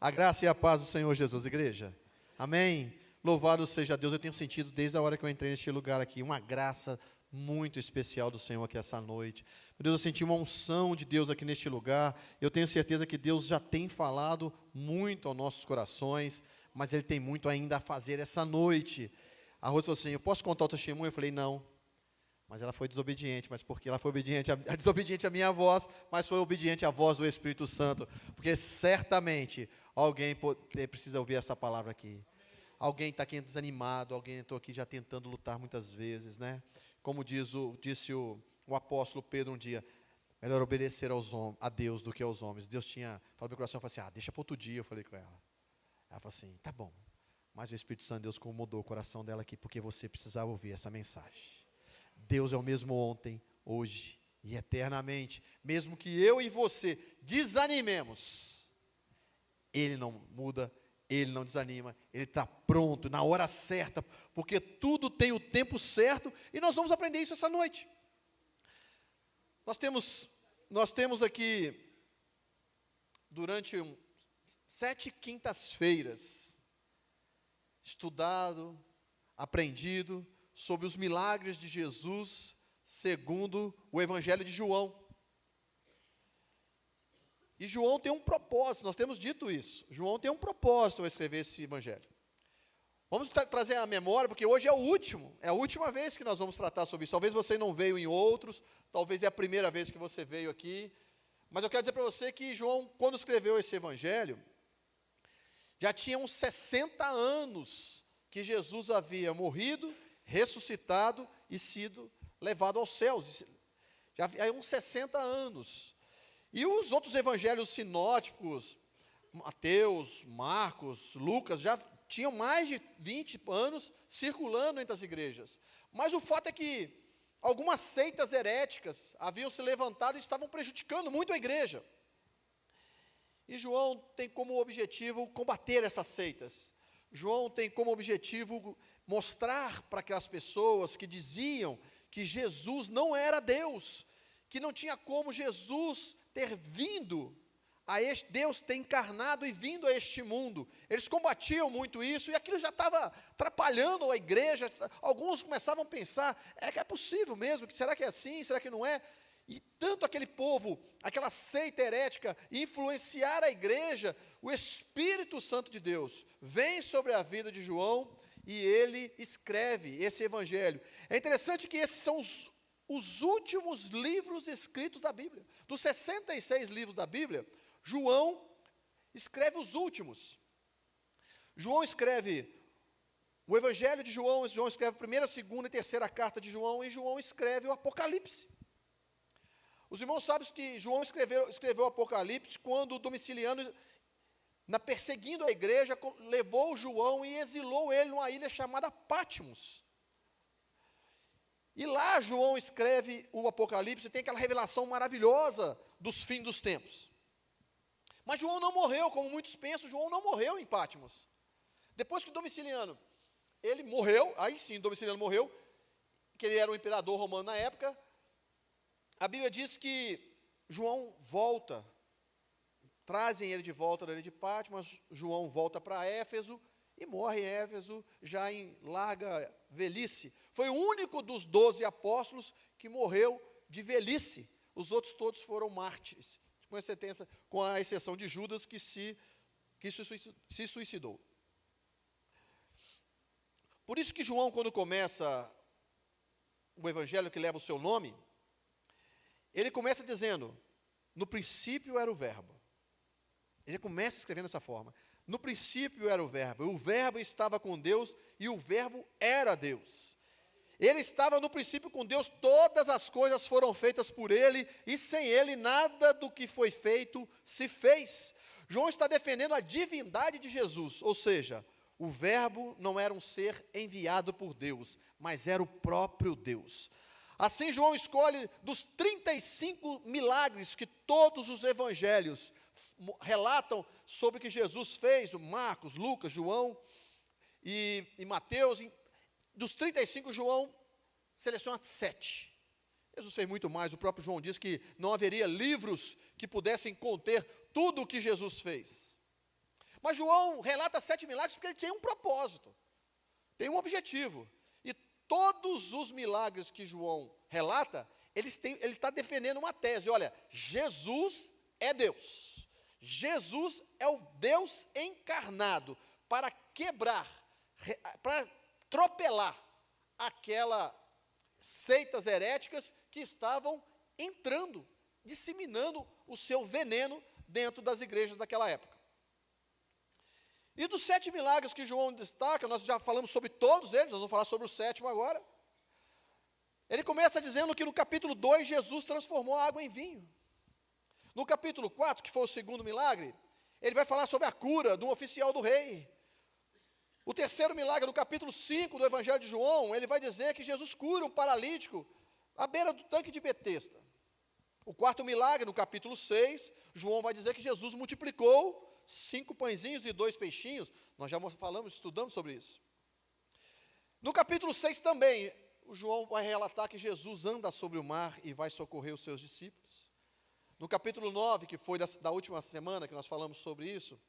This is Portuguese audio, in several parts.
A graça e a paz do Senhor Jesus, igreja. Amém? Louvado seja Deus. Eu tenho sentido desde a hora que eu entrei neste lugar aqui, uma graça muito especial do Senhor aqui essa noite. Meu Deus, eu senti uma unção de Deus aqui neste lugar. Eu tenho certeza que Deus já tem falado muito aos nossos corações, mas Ele tem muito ainda a fazer essa noite. A Rose falou assim, eu posso contar o testemunho? Eu falei, não. Mas ela foi desobediente, mas porque ela foi desobediente à minha voz, mas foi obediente à voz do Espírito Santo, porque certamente alguém precisa ouvir essa palavra aqui. Alguém está aqui desanimado, alguém está aqui já tentando lutar muitas vezes, né? Como disse o apóstolo Pedro um dia, melhor obedecer a Deus do que aos homens. Deus tinha falado no meu coração, eu falei assim, deixa para outro dia, eu falei com ela. Ela falou assim, tá bom, mas o Espírito Santo de Deus mudou o coração dela aqui, porque você precisava ouvir essa mensagem. Deus é o mesmo ontem, hoje e eternamente. Mesmo que eu e você desanimemos, Ele não muda, Ele não desanima, Ele está pronto, na hora certa, porque tudo tem o tempo certo, e nós vamos aprender isso essa noite. Nós temos aqui, durante 7 quintas-feiras, estudado, aprendido, sobre os milagres de Jesus, segundo o Evangelho de João. E João tem um propósito, nós temos dito isso. João tem um propósito ao escrever esse Evangelho. Vamos trazer à memória, porque hoje é a última vez que nós vamos tratar sobre isso. Talvez você não veio em outros, talvez é a primeira vez que você veio aqui. Mas eu quero dizer para você que João, quando escreveu esse Evangelho, já tinha uns 60 anos que Jesus havia morrido, ressuscitado e sido levado aos céus. Já há uns 60 anos. E os outros evangelhos sinóticos, Mateus, Marcos, Lucas, já tinham mais de 20 anos circulando entre as igrejas. Mas o fato é que algumas seitas heréticas haviam se levantado e estavam prejudicando muito a igreja. E João tem como objetivo combater essas seitas. João tem como objetivo mostrar para aquelas pessoas que diziam que Jesus não era Deus, que não tinha como Jesus ter vindo Deus ter encarnado e vindo a este mundo. Eles combatiam muito isso, e aquilo já estava atrapalhando a igreja. Alguns começavam a pensar, que é possível mesmo? Será que é assim? Será que não é? E tanto aquele povo, aquela seita herética, influenciar a igreja, o Espírito Santo de Deus vem sobre a vida de João, e ele escreve esse evangelho. É interessante que esses são os últimos livros escritos da Bíblia. Dos 66 livros da Bíblia, João escreve os últimos. João escreve o Evangelho de João, João escreve a primeira, segunda e terceira carta de João, e João escreve o Apocalipse. Os irmãos sabem que João escreveu o Apocalipse quando Domiciliano, perseguindo a igreja, levou João e exilou ele numa ilha chamada Patmos. E lá João escreve o Apocalipse, tem aquela revelação maravilhosa dos fins dos tempos. Mas João não morreu, como muitos pensam, João não morreu em Patmos. Depois que Domiciliano, ele morreu, aí sim Domiciliano morreu, que ele era o imperador romano na época, a Bíblia diz que João volta, trazem ele de volta da ilha de Patmos, João volta para Éfeso e morre em Éfeso, já em larga velhice. Foi o único dos 12 apóstolos que morreu de velhice. Os outros todos foram mártires, com a exceção de Judas, que se suicidou. Por isso que João, quando começa o evangelho que leva o seu nome, ele começa dizendo, no princípio era o verbo. Ele começa escrevendo dessa forma. No princípio era o verbo estava com Deus, e o verbo era Deus. Ele estava no princípio com Deus, todas as coisas foram feitas por Ele, e sem Ele nada do que foi feito se fez. João está defendendo a divindade de Jesus, ou seja, o verbo não era um ser enviado por Deus, mas era o próprio Deus. Assim João escolhe dos 35 milagres que todos os evangelhos relatam sobre o que Jesus fez, o Marcos, Lucas, João e Mateus. Dos 35, João seleciona 7. Jesus fez muito mais, o próprio João diz que não haveria livros que pudessem conter tudo o que Jesus fez. Mas João relata 7 milagres porque ele tem um propósito, tem um objetivo. E todos os milagres que João relata, ele está defendendo uma tese. Olha, Jesus é Deus. Jesus é o Deus encarnado para quebrar, para atropelar aquelas seitas heréticas que estavam entrando, disseminando o seu veneno dentro das igrejas daquela época. E dos 7 milagres que João destaca, nós já falamos sobre todos eles, nós vamos falar sobre o 7º agora. Ele começa dizendo que no capítulo 2, Jesus transformou a água em vinho. No capítulo 4, que foi o 2º milagre, ele vai falar sobre a cura de um oficial do rei. O 3º milagre, no capítulo 5 do Evangelho de João, ele vai dizer que Jesus cura um paralítico à beira do tanque de Betesda. O 4º milagre, no capítulo 6, João vai dizer que Jesus multiplicou 5 pãezinhos e 2 peixinhos. Nós já estudamos sobre isso. No capítulo 6 também, o João vai relatar que Jesus anda sobre o mar e vai socorrer os seus discípulos. No capítulo 9, que foi da última semana que nós falamos sobre isso,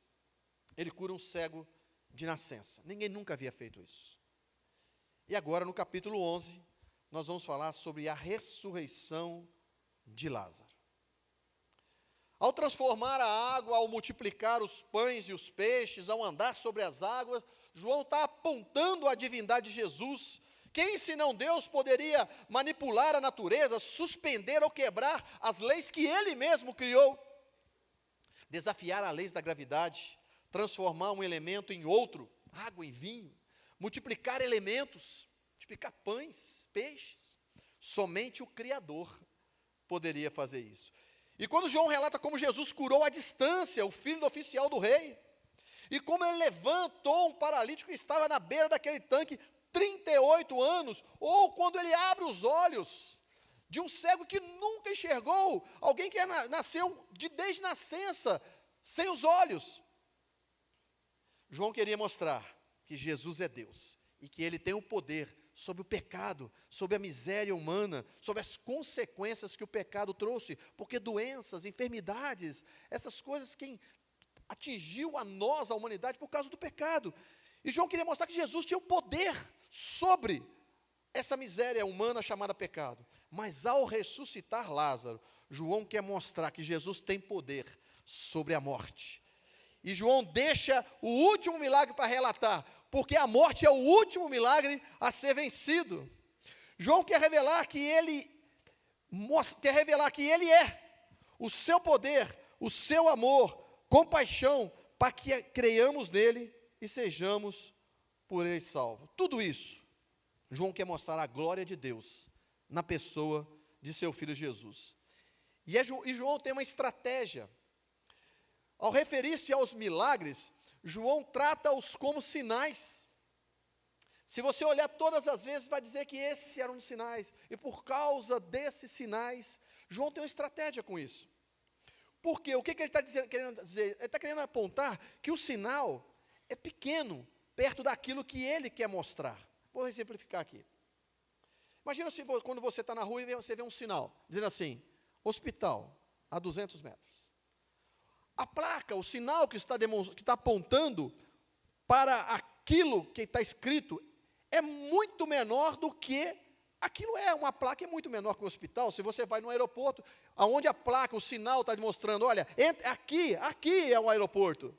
ele cura um cego de nascença. Ninguém nunca havia feito isso. E agora, no capítulo 11, nós vamos falar sobre a ressurreição de Lázaro. Ao transformar a água, ao multiplicar os pães e os peixes, ao andar sobre as águas, João está apontando a divindade de Jesus. Quem, senão Deus, poderia manipular a natureza, suspender ou quebrar as leis que Ele mesmo criou? Desafiar as leis da gravidade, transformar um elemento em outro, água em vinho, multiplicar elementos, multiplicar pães, peixes. Somente o Criador poderia fazer isso. E quando João relata como Jesus curou à distância o filho do oficial do rei, e como ele levantou um paralítico que estava na beira daquele tanque 38 anos, ou quando ele abre os olhos de um cego que nunca enxergou, alguém que nasceu desde nascença, sem os olhos. João queria mostrar que Jesus é Deus, e que Ele tem o poder sobre o pecado, sobre a miséria humana, sobre as consequências que o pecado trouxe, porque doenças, enfermidades, essas coisas que atingiu a nós, a humanidade, por causa do pecado. E João queria mostrar que Jesus tinha o poder sobre essa miséria humana chamada pecado. Mas ao ressuscitar Lázaro, João quer mostrar que Jesus tem poder sobre a morte. E João deixa o último milagre para relatar, porque a morte é o último milagre a ser vencido. João quer revelar que ele é o seu poder, o seu amor, compaixão, para que creiamos nele e sejamos por ele salvos. Tudo isso, João quer mostrar a glória de Deus na pessoa de seu filho Jesus. E João tem uma estratégia. Ao referir-se aos milagres, João trata-os como sinais. Se você olhar todas as vezes, vai dizer que esses eram os sinais. E por causa desses sinais, João tem uma estratégia com isso. Por quê? O que ele está querendo dizer? Ele está querendo apontar que o sinal é pequeno, perto daquilo que ele quer mostrar. Vou exemplificar aqui. Imagina quando você está na rua e você vê um sinal, dizendo assim, hospital, a 200 metros. A placa, o sinal que está apontando para aquilo que está escrito é muito menor do que aquilo é. Uma placa é muito menor que um hospital. Se você vai no aeroporto, aonde a placa, o sinal está demonstrando, olha, aqui é o aeroporto.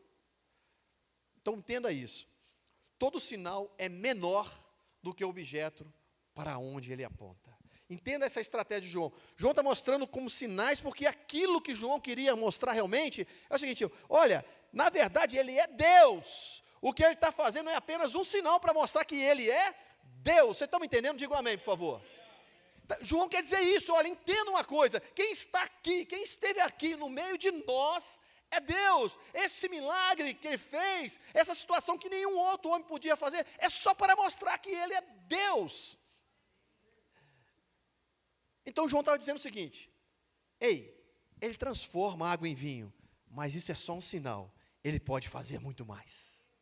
Então entenda isso. Todo sinal é menor do que o objeto para onde ele aponta. Entenda essa estratégia de João. João está mostrando como sinais, porque aquilo que João queria mostrar realmente é o seguinte, olha, na verdade ele é Deus. O que ele está fazendo é apenas um sinal para mostrar que ele é Deus. Vocês estão me entendendo? Diga um amém, por favor. João quer dizer isso, olha, entenda uma coisa, quem está aqui, quem esteve aqui no meio de nós, é Deus. Esse milagre que ele fez, essa situação que nenhum outro homem podia fazer, é só para mostrar que ele é Deus. Então João estava dizendo o seguinte, ele transforma a água em vinho, mas isso é só um sinal, ele pode fazer muito mais.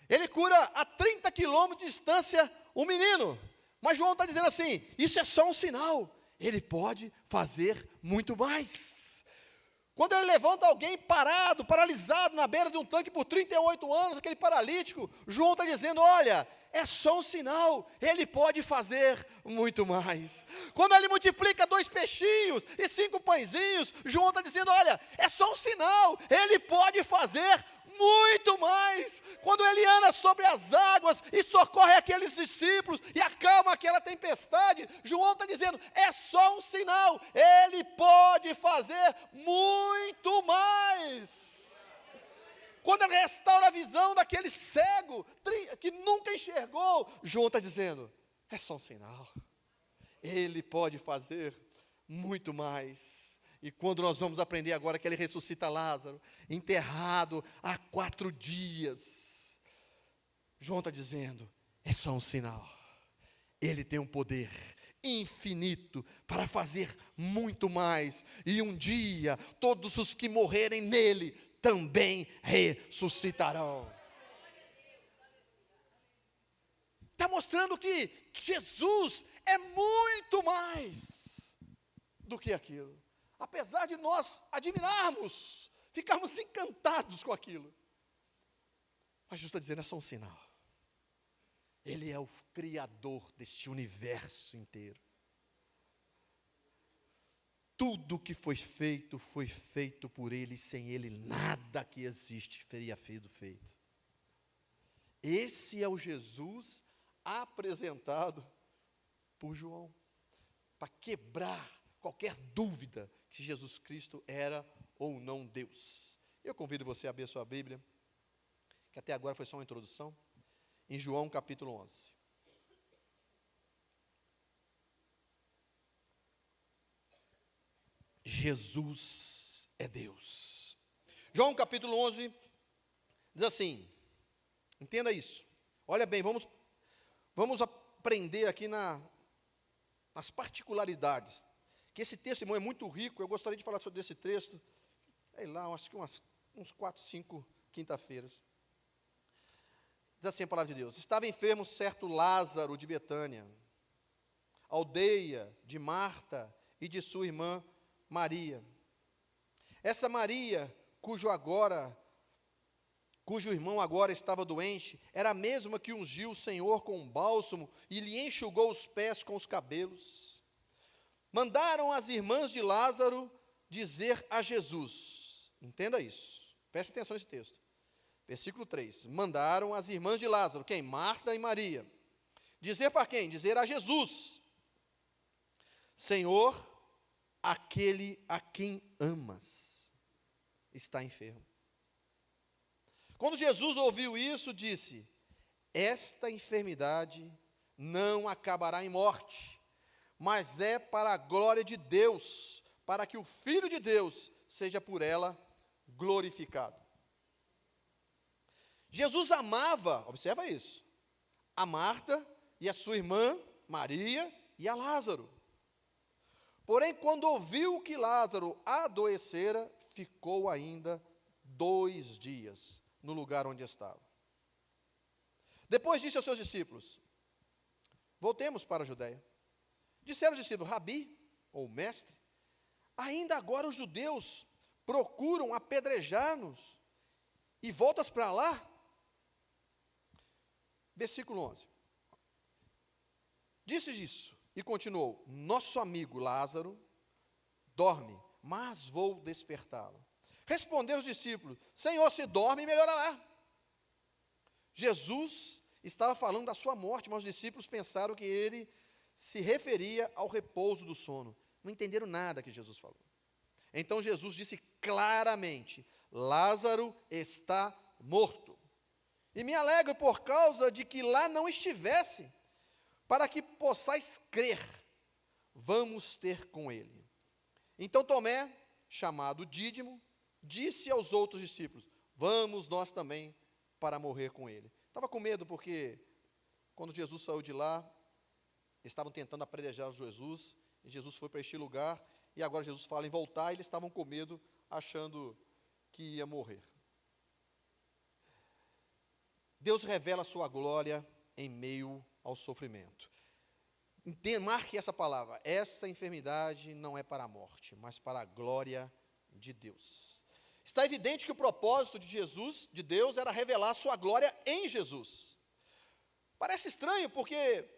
Ele cura a 30 quilômetros de distância um menino, mas João está dizendo assim, isso é só um sinal, ele pode fazer muito mais. Quando ele levanta alguém parado, paralisado na beira de um tanque por 38 anos, aquele paralítico, João está dizendo, olha, é só um sinal, ele pode fazer muito mais. Quando ele multiplica 2 peixinhos e 5 pãezinhos, João está dizendo, olha, é só um sinal, ele pode fazer muito mais. Quando ele anda sobre as águas e socorre aqueles discípulos e acalma aquela tempestade, João está dizendo, é só um sinal, ele pode fazer muito mais. Quando ele restaura a visão daquele cego que nunca enxergou, João está dizendo, é só um sinal, ele pode fazer muito mais. E quando nós vamos aprender agora que ele ressuscita Lázaro, enterrado há 4 dias, João está dizendo, é só um sinal. Ele tem um poder infinito para fazer muito mais. E um dia, todos os que morrerem nele também ressuscitarão. Está mostrando que Jesus é muito mais do que aquilo. Apesar de nós admirarmos, ficarmos encantados com aquilo. Mas Jesus está dizendo, é só um sinal. Ele é o Criador deste universo inteiro. Tudo que foi feito por Ele, e sem Ele nada que existe teria sido feito. Esse é o Jesus apresentado por João, para quebrar qualquer dúvida que Jesus Cristo era ou não Deus. Eu convido você a abrir sua Bíblia, que até agora foi só uma introdução, em João capítulo 11. Jesus é Deus. João capítulo 11 diz assim, entenda isso, olha bem, vamos aprender aqui nas particularidades, que esse texto, irmão, é muito rico. Eu gostaria de falar sobre esse texto, sei lá, acho que uns 4, 5 quinta-feiras. Diz assim a palavra de Deus, estava enfermo certo Lázaro de Betânia, aldeia de Marta e de sua irmã Maria. Essa Maria, cujo irmão agora estava doente, era a mesma que ungiu o Senhor com um bálsamo e lhe enxugou os pés com os cabelos. Mandaram as irmãs de Lázaro dizer a Jesus, entenda isso, preste atenção nesse texto, versículo 3, mandaram as irmãs de Lázaro, quem? Marta e Maria, dizer para quem? Dizer a Jesus, Senhor, aquele a quem amas está enfermo. Quando Jesus ouviu isso, disse, esta enfermidade não acabará em morte, mas é para a glória de Deus, para que o Filho de Deus seja por ela glorificado. Jesus amava, observa isso, a Marta e a sua irmã Maria e a Lázaro. Porém, quando ouviu que Lázaro adoecera, ficou ainda 2 dias no lugar onde estava. Depois disse aos seus discípulos, voltemos para a Judéia. Disseram os discípulos, Rabi, ou mestre, ainda agora os judeus procuram apedrejar-nos e voltas para lá? Versículo 11. Disse isso e continuou, nosso amigo Lázaro dorme, mas vou despertá-lo. Responderam os discípulos, Senhor, se dorme, melhorará. Jesus estava falando da sua morte, mas os discípulos pensaram que ele se referia ao repouso do sono. Não entenderam nada que Jesus falou. Então Jesus disse claramente, Lázaro está morto. E me alegro por causa de que lá não estivesse, para que possais crer, vamos ter com ele. Então Tomé, chamado Dídimo, disse aos outros discípulos, vamos nós também para morrer com ele. Estava com medo porque quando Jesus saiu de lá, estavam tentando apedrejar Jesus, e Jesus foi para este lugar, e agora Jesus fala em voltar, e eles estavam com medo, achando que ia morrer. Deus revela a sua glória em meio ao sofrimento. Marque essa palavra, essa enfermidade não é para a morte, mas para a glória de Deus. Está evidente que o propósito de Jesus, de Deus, era revelar sua glória em Jesus. Parece estranho, porque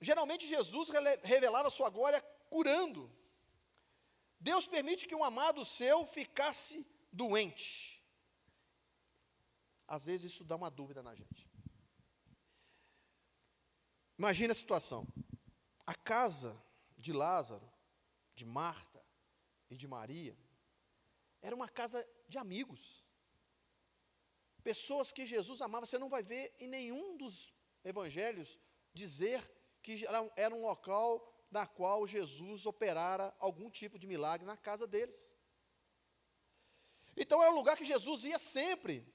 geralmente Jesus revelava sua glória curando. Deus permite que um amado seu ficasse doente. Às vezes isso dá uma dúvida na gente. Imagina a situação. A casa de Lázaro, de Marta e de Maria, era uma casa de amigos. Pessoas que Jesus amava. Você não vai ver em nenhum dos evangelhos dizer que era um local na qual Jesus operara algum tipo de milagre na casa deles. Então era um lugar que Jesus ia sempre,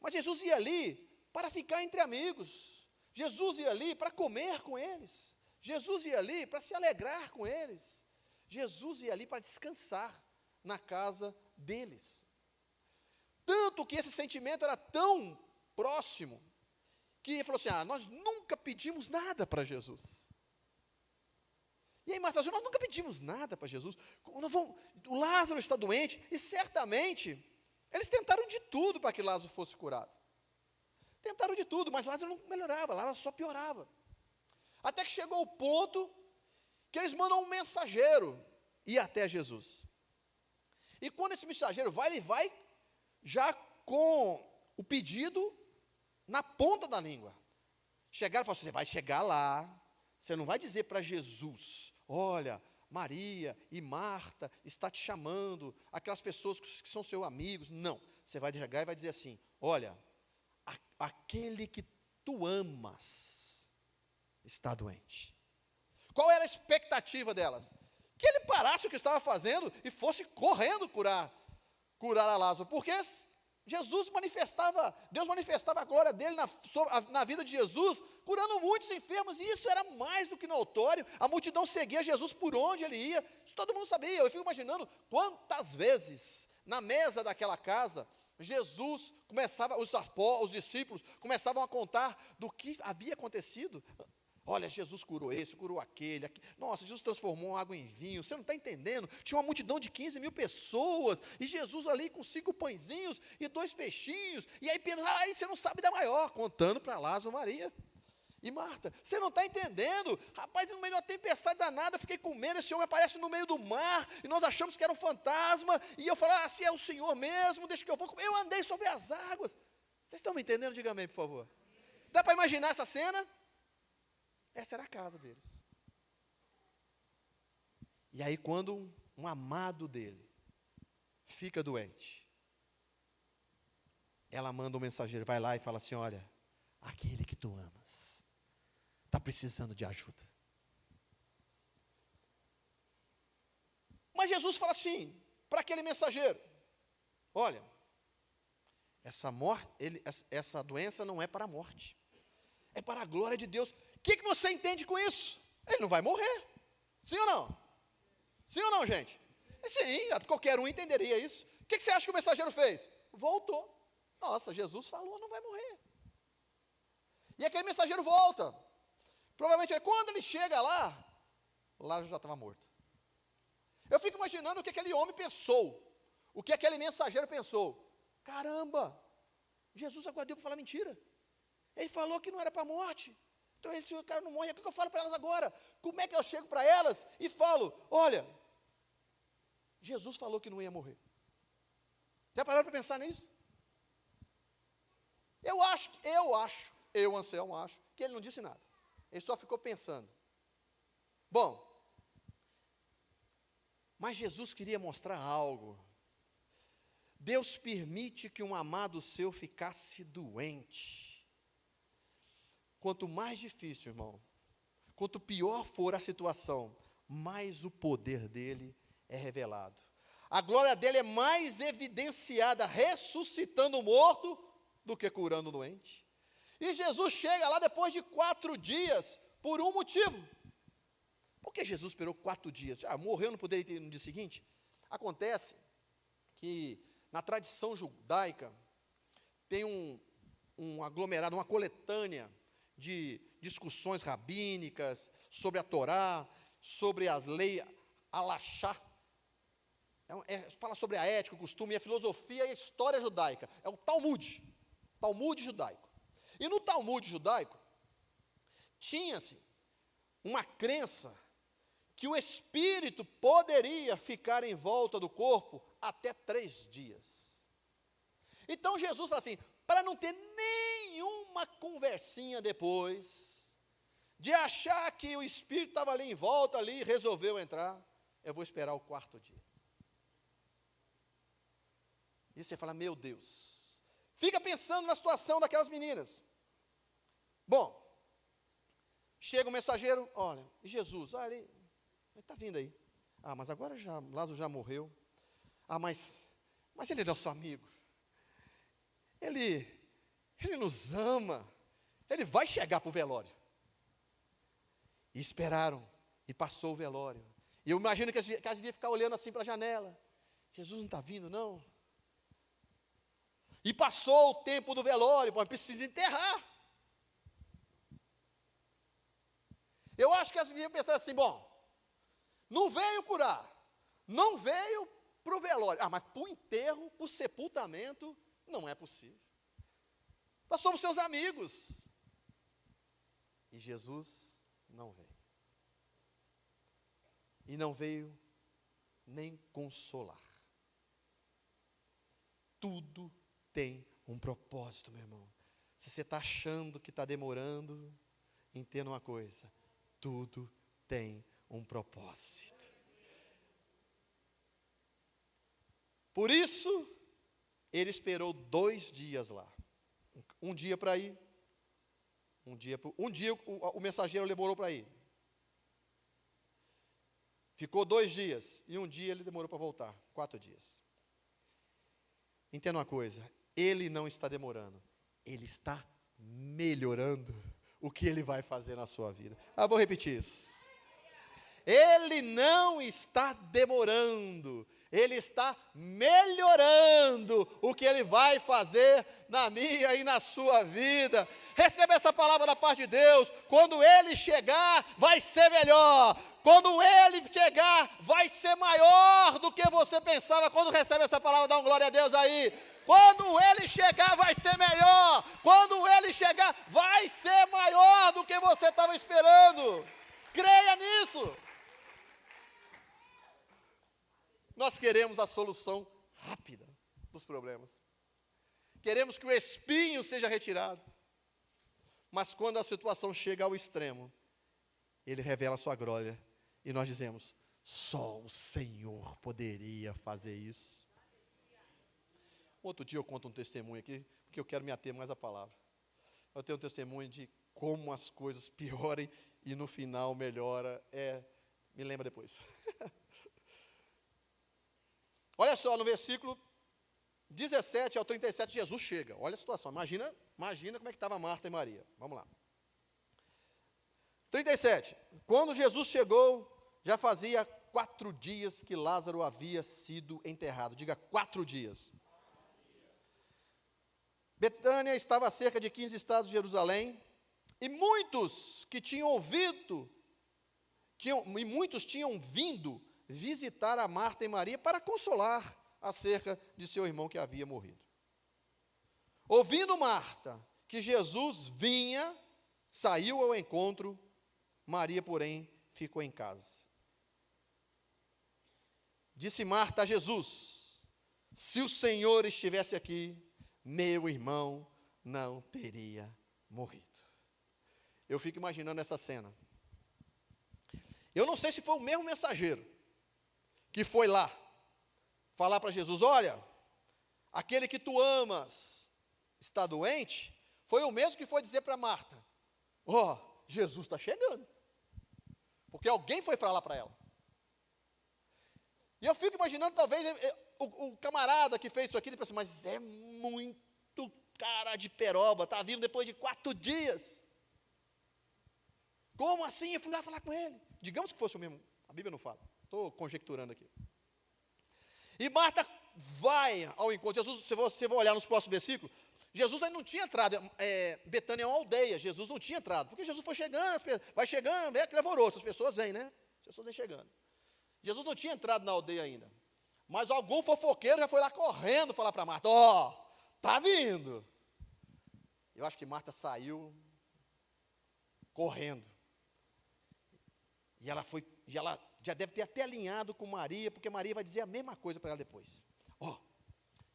mas Jesus ia ali para ficar entre amigos, Jesus ia ali para comer com eles, Jesus ia ali para se alegrar com eles, Jesus ia ali para descansar na casa deles. Tanto que esse sentimento era tão próximo, que ele falou assim, nós nunca pedimos nada para Jesus. E aí Marta falou, nós nunca pedimos nada para Jesus, o Lázaro está doente, e certamente, eles tentaram de tudo para que Lázaro fosse curado. Tentaram de tudo, mas Lázaro não melhorava, Lázaro só piorava. Até que chegou o ponto, que eles mandam um mensageiro ir até Jesus. E quando esse mensageiro vai, ele vai já com o pedido na ponta da língua. Chegaram e falaram assim, você vai chegar lá, você não vai dizer para Jesus, olha, Maria e Marta está te chamando, aquelas pessoas que são seus amigos. Não, você vai chegar e vai dizer assim, olha, aquele que tu amas está doente. Qual era a expectativa delas? Que ele parasse o que estava fazendo e fosse correndo curar a Lázaro, porque Jesus manifestava, Deus manifestava a glória dele na vida de Jesus, curando muitos enfermos, e isso era mais do que notório. A multidão seguia Jesus por onde ele ia, isso todo mundo sabia. Eu fico imaginando quantas vezes, na mesa daquela casa, Jesus começava, os discípulos começavam a contar do que havia acontecido. Olha, Jesus curou esse, curou aquele. Nossa, Jesus transformou água em vinho. Você não está entendendo? Tinha uma multidão de 15 mil pessoas. E Jesus ali com 5 pãezinhos e 2 peixinhos. E aí Pedro, você não sabe da maior. Contando para Lázaro, Maria e Marta. Você não está entendendo? Rapaz, no meio de uma tempestade danada, eu fiquei com medo. Esse homem aparece no meio do mar. E nós achamos que era um fantasma. E eu falei, se é o Senhor mesmo, deixa que eu vou. Eu andei sobre as águas. Vocês estão me entendendo? Diga amém, por favor. Dá para imaginar essa cena? Essa era a casa deles. E aí quando um amado dele fica doente, ela manda um mensageiro, vai lá e fala assim, olha, aquele que tu amas, está precisando de ajuda. Mas Jesus fala assim, para aquele mensageiro, olha, essa doença não é para a morte, é para a glória de Deus. O que você entende com isso? Ele não vai morrer. Sim ou não? Sim ou não, gente? Sim, qualquer um entenderia isso. O que você acha que o mensageiro fez? Voltou. Nossa, Jesus falou, não vai morrer. E aquele mensageiro volta. Provavelmente, quando ele chega lá, Lázaro já estava morto. Eu fico imaginando o que aquele homem pensou. O que aquele mensageiro pensou. Caramba, Jesus aguardou para falar mentira. Ele falou que não era para a morte. Então ele disse, o cara não morre, o que eu falo para elas agora? Como é que eu chego para elas e falo, olha, Jesus falou que não ia morrer. Já pararam para pensar nisso? Eu, Anselmo, acho que ele não disse nada. Ele só ficou pensando. Bom, mas Jesus queria mostrar algo. Deus permite que um amado seu ficasse doente. Quanto mais difícil, irmão, quanto pior for a situação, mais o poder dele é revelado. A glória dele é mais evidenciada ressuscitando o morto do que curando o doente. E Jesus chega lá depois de 4 dias, por um motivo. Por que Jesus esperou 4 dias? Morreu, não poderia ter no dia seguinte? Acontece que na tradição judaica tem um aglomerado, uma coletânea de discussões rabínicas sobre a Torá, sobre as leis halachá, fala sobre a ética, o costume, a filosofia e a história judaica. É o Talmud judaico. E no Talmud judaico, tinha-se uma crença que o espírito poderia ficar em volta do corpo até 3 dias. Então Jesus fala assim, para não ter nenhuma conversinha depois, de achar que o espírito estava ali em volta, ali, e resolveu entrar, eu vou esperar o 4º dia. E você fala, meu Deus, fica pensando na situação daquelas meninas. Bom, chega o mensageiro, olha, Jesus, olha, ele está vindo aí. Ah, mas agora Lázaro já morreu. Ah, mas ele é nosso amigo. Ele nos ama. Ele vai chegar para o velório. E esperaram, e passou o velório. E eu imagino que elas deviam ficar olhando assim para a janela. Jesus não está vindo, não. E passou o tempo do velório, mas precisa enterrar. Eu acho que elas deviam pensar assim, bom, não veio curar, não veio para o velório. Ah, mas para o enterro, para o sepultamento, não é possível. Nós somos seus amigos. E Jesus não veio. E não veio nem consolar. Tudo tem um propósito, meu irmão. Se você está achando que está demorando, entenda uma coisa. Tudo tem um propósito. Por isso, ele esperou 2 dias lá. Um dia para ir. Um dia o mensageiro demorou para ir. Ficou 2 dias. E um dia ele demorou para voltar. 4 dias. Entenda uma coisa. Ele não está demorando. Ele está melhorando o que ele vai fazer na sua vida. Vou repetir isso. Ele não está demorando. Ele está melhorando o que ele vai fazer na minha e na sua vida. Receba essa palavra da parte de Deus. Quando ele chegar, vai ser melhor. Quando ele chegar, vai ser maior do que você pensava. Quando recebe essa palavra, dá um glória a Deus aí. Quando ele chegar, vai ser melhor. Quando ele chegar, vai ser maior do que você estava esperando. Creia nisso. Nós queremos a solução rápida dos problemas. Queremos que o espinho seja retirado. Mas quando a situação chega ao extremo, ele revela a sua glória. E nós dizemos, só o Senhor poderia fazer isso. Outro dia eu conto um testemunho aqui, porque eu quero me ater mais à palavra. Eu tenho um testemunho de como as coisas piorem e no final melhora. Me lembra depois. Olha só, no versículo 17 ao 37, Jesus chega. Olha a situação, imagina como é que estava Marta e Maria. Vamos lá. 37. Quando Jesus chegou, já fazia 4 dias que Lázaro havia sido enterrado. Diga, 4 dias. Betânia estava a cerca de 15 estados de Jerusalém, e muitos que tinham ouvido, muitos tinham vindo visitar a Marta e Maria para consolar acerca de seu irmão que havia morrido. Ouvindo Marta que Jesus vinha, saiu ao encontro, Maria, porém, ficou em casa. Disse Marta a Jesus, se o Senhor estivesse aqui, meu irmão não teria morrido. Eu fico imaginando essa cena. Eu não sei se foi o mesmo mensageiro que foi lá falar para Jesus, olha, aquele que tu amas está doente, foi o mesmo que foi dizer para Marta, Jesus está chegando. Porque alguém foi falar para ela. E eu fico imaginando, talvez, o camarada que fez isso aqui, ele pensa, mas é muito cara de peroba, está vindo depois de 4 dias. Como assim? Eu fui lá falar com ele. Digamos que fosse o mesmo, a Bíblia não fala, estou conjecturando aqui. E Marta vai ao encontro. Jesus, se você for olhar nos próximos versículos, Jesus ainda não tinha entrado, Betânia é uma aldeia, Jesus não tinha entrado, porque Jesus foi chegando, vai chegando, vem aquele alvoroço, as pessoas vêm, né? As pessoas vêm chegando. Jesus não tinha entrado na aldeia ainda. Mas algum fofoqueiro já foi lá correndo falar para Marta, tá vindo. Eu acho que Marta saiu correndo. E ela já deve ter até alinhado com Maria, porque Maria vai dizer a mesma coisa para ela depois.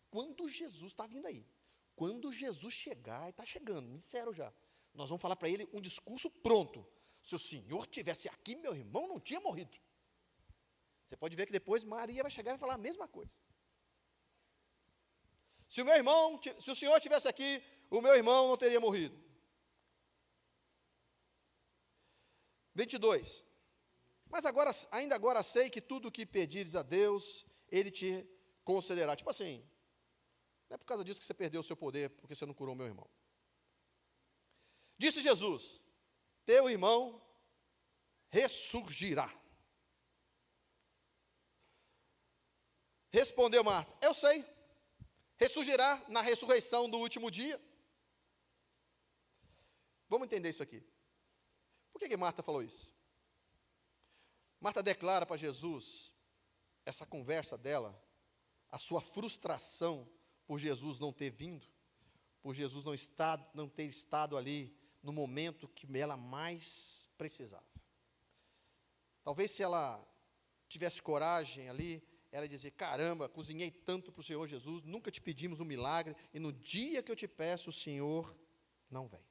Quando Jesus está vindo aí, quando Jesus chegar, e está chegando, me disseram já, nós vamos falar para ele um discurso pronto. Se o Senhor tivesse aqui, meu irmão não tinha morrido. Você pode ver que depois Maria vai chegar e falar a mesma coisa. Se o Senhor estivesse aqui, o meu irmão não teria morrido. 22. Mas ainda agora sei que tudo o que pedires a Deus, Ele te concederá. Tipo assim, não é por causa disso que você perdeu o seu poder, porque você não curou o meu irmão. Disse Jesus, teu irmão ressurgirá. Respondeu Marta, eu sei, ressurgirá na ressurreição do último dia. Vamos entender isso aqui. Por que Marta falou isso? Marta declara para Jesus, essa conversa dela, a sua frustração por Jesus não ter vindo, por Jesus não ter estado ali no momento que ela mais precisava. Talvez se ela tivesse coragem ali, ela ia dizer, caramba, cozinhei tanto para o Senhor Jesus, nunca te pedimos um milagre, e no dia que eu te peço, o Senhor não vem.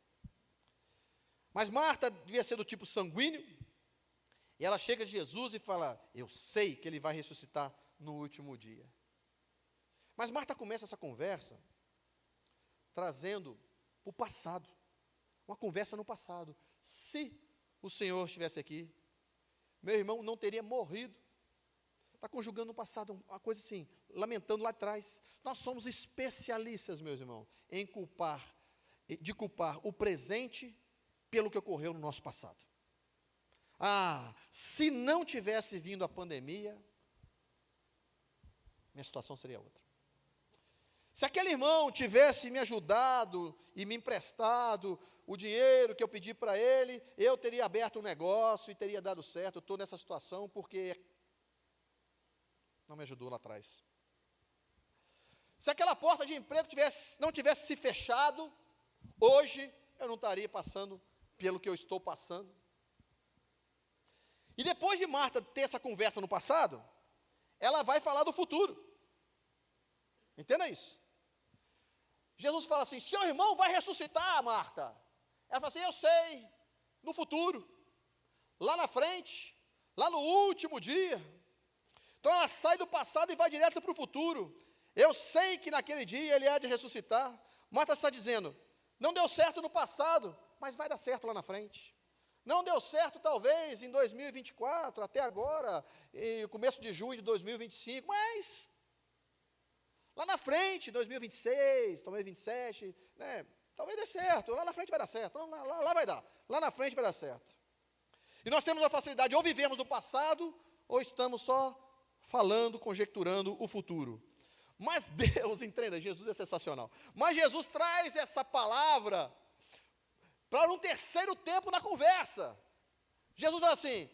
Mas Marta devia ser do tipo sanguíneo, e ela chega de Jesus e fala, eu sei que ele vai ressuscitar no último dia. Mas Marta começa essa conversa trazendo o passado, uma conversa no passado. Se o Senhor estivesse aqui, meu irmão não teria morrido. Está conjugando no passado, uma coisa assim, lamentando lá atrás. Nós somos especialistas, meus irmãos, em culpar o presente pelo que ocorreu no nosso passado. Se não tivesse vindo a pandemia, minha situação seria outra. Se aquele irmão tivesse me ajudado e me emprestado o dinheiro que eu pedi para ele, eu teria aberto um negócio e teria dado certo. Eu estou nessa situação porque não me ajudou lá atrás. Se aquela porta de emprego não tivesse se fechado, hoje eu não estaria passando pelo que eu estou passando. E depois de Marta ter essa conversa no passado, ela vai falar do futuro. Entenda isso. Jesus fala assim, seu irmão vai ressuscitar, Marta. Ela fala assim, eu sei, no futuro, lá na frente, lá no último dia. Então ela sai do passado e vai direto para o futuro. Eu sei que naquele dia ele há de ressuscitar. Marta está dizendo, não deu certo no passado, mas vai dar certo lá na frente. Não deu certo talvez em 2024, até agora, e começo de junho de 2025, mas lá na frente, 2026, talvez 2027, né, talvez dê certo, lá na frente vai dar certo, lá vai dar, lá na frente vai dar certo. E nós temos a facilidade, ou vivemos no passado, ou estamos só falando, conjecturando o futuro. Mas Deus, entenda, Jesus é sensacional. Mas Jesus traz essa palavra para um terceiro tempo na conversa. Jesus diz assim,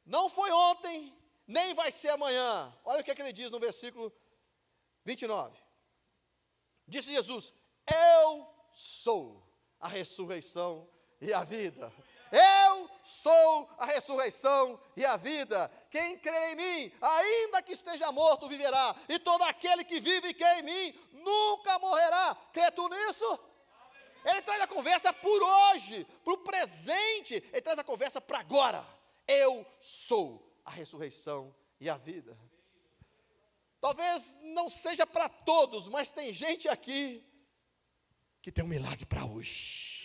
não foi ontem, nem vai ser amanhã. Olha o que ele diz no versículo 29. Disse Jesus, eu sou a ressurreição e a vida. Eu sou a ressurreição e a vida. Quem crê em mim, ainda que esteja morto, viverá. E todo aquele que vive e crê em mim, nunca morrerá. Crê tu nisso? Ele traz a conversa por hoje, para o presente. Ele traz a conversa para agora. Eu sou a ressurreição e a vida. Talvez não seja para todos, mas tem gente aqui que tem um milagre para hoje.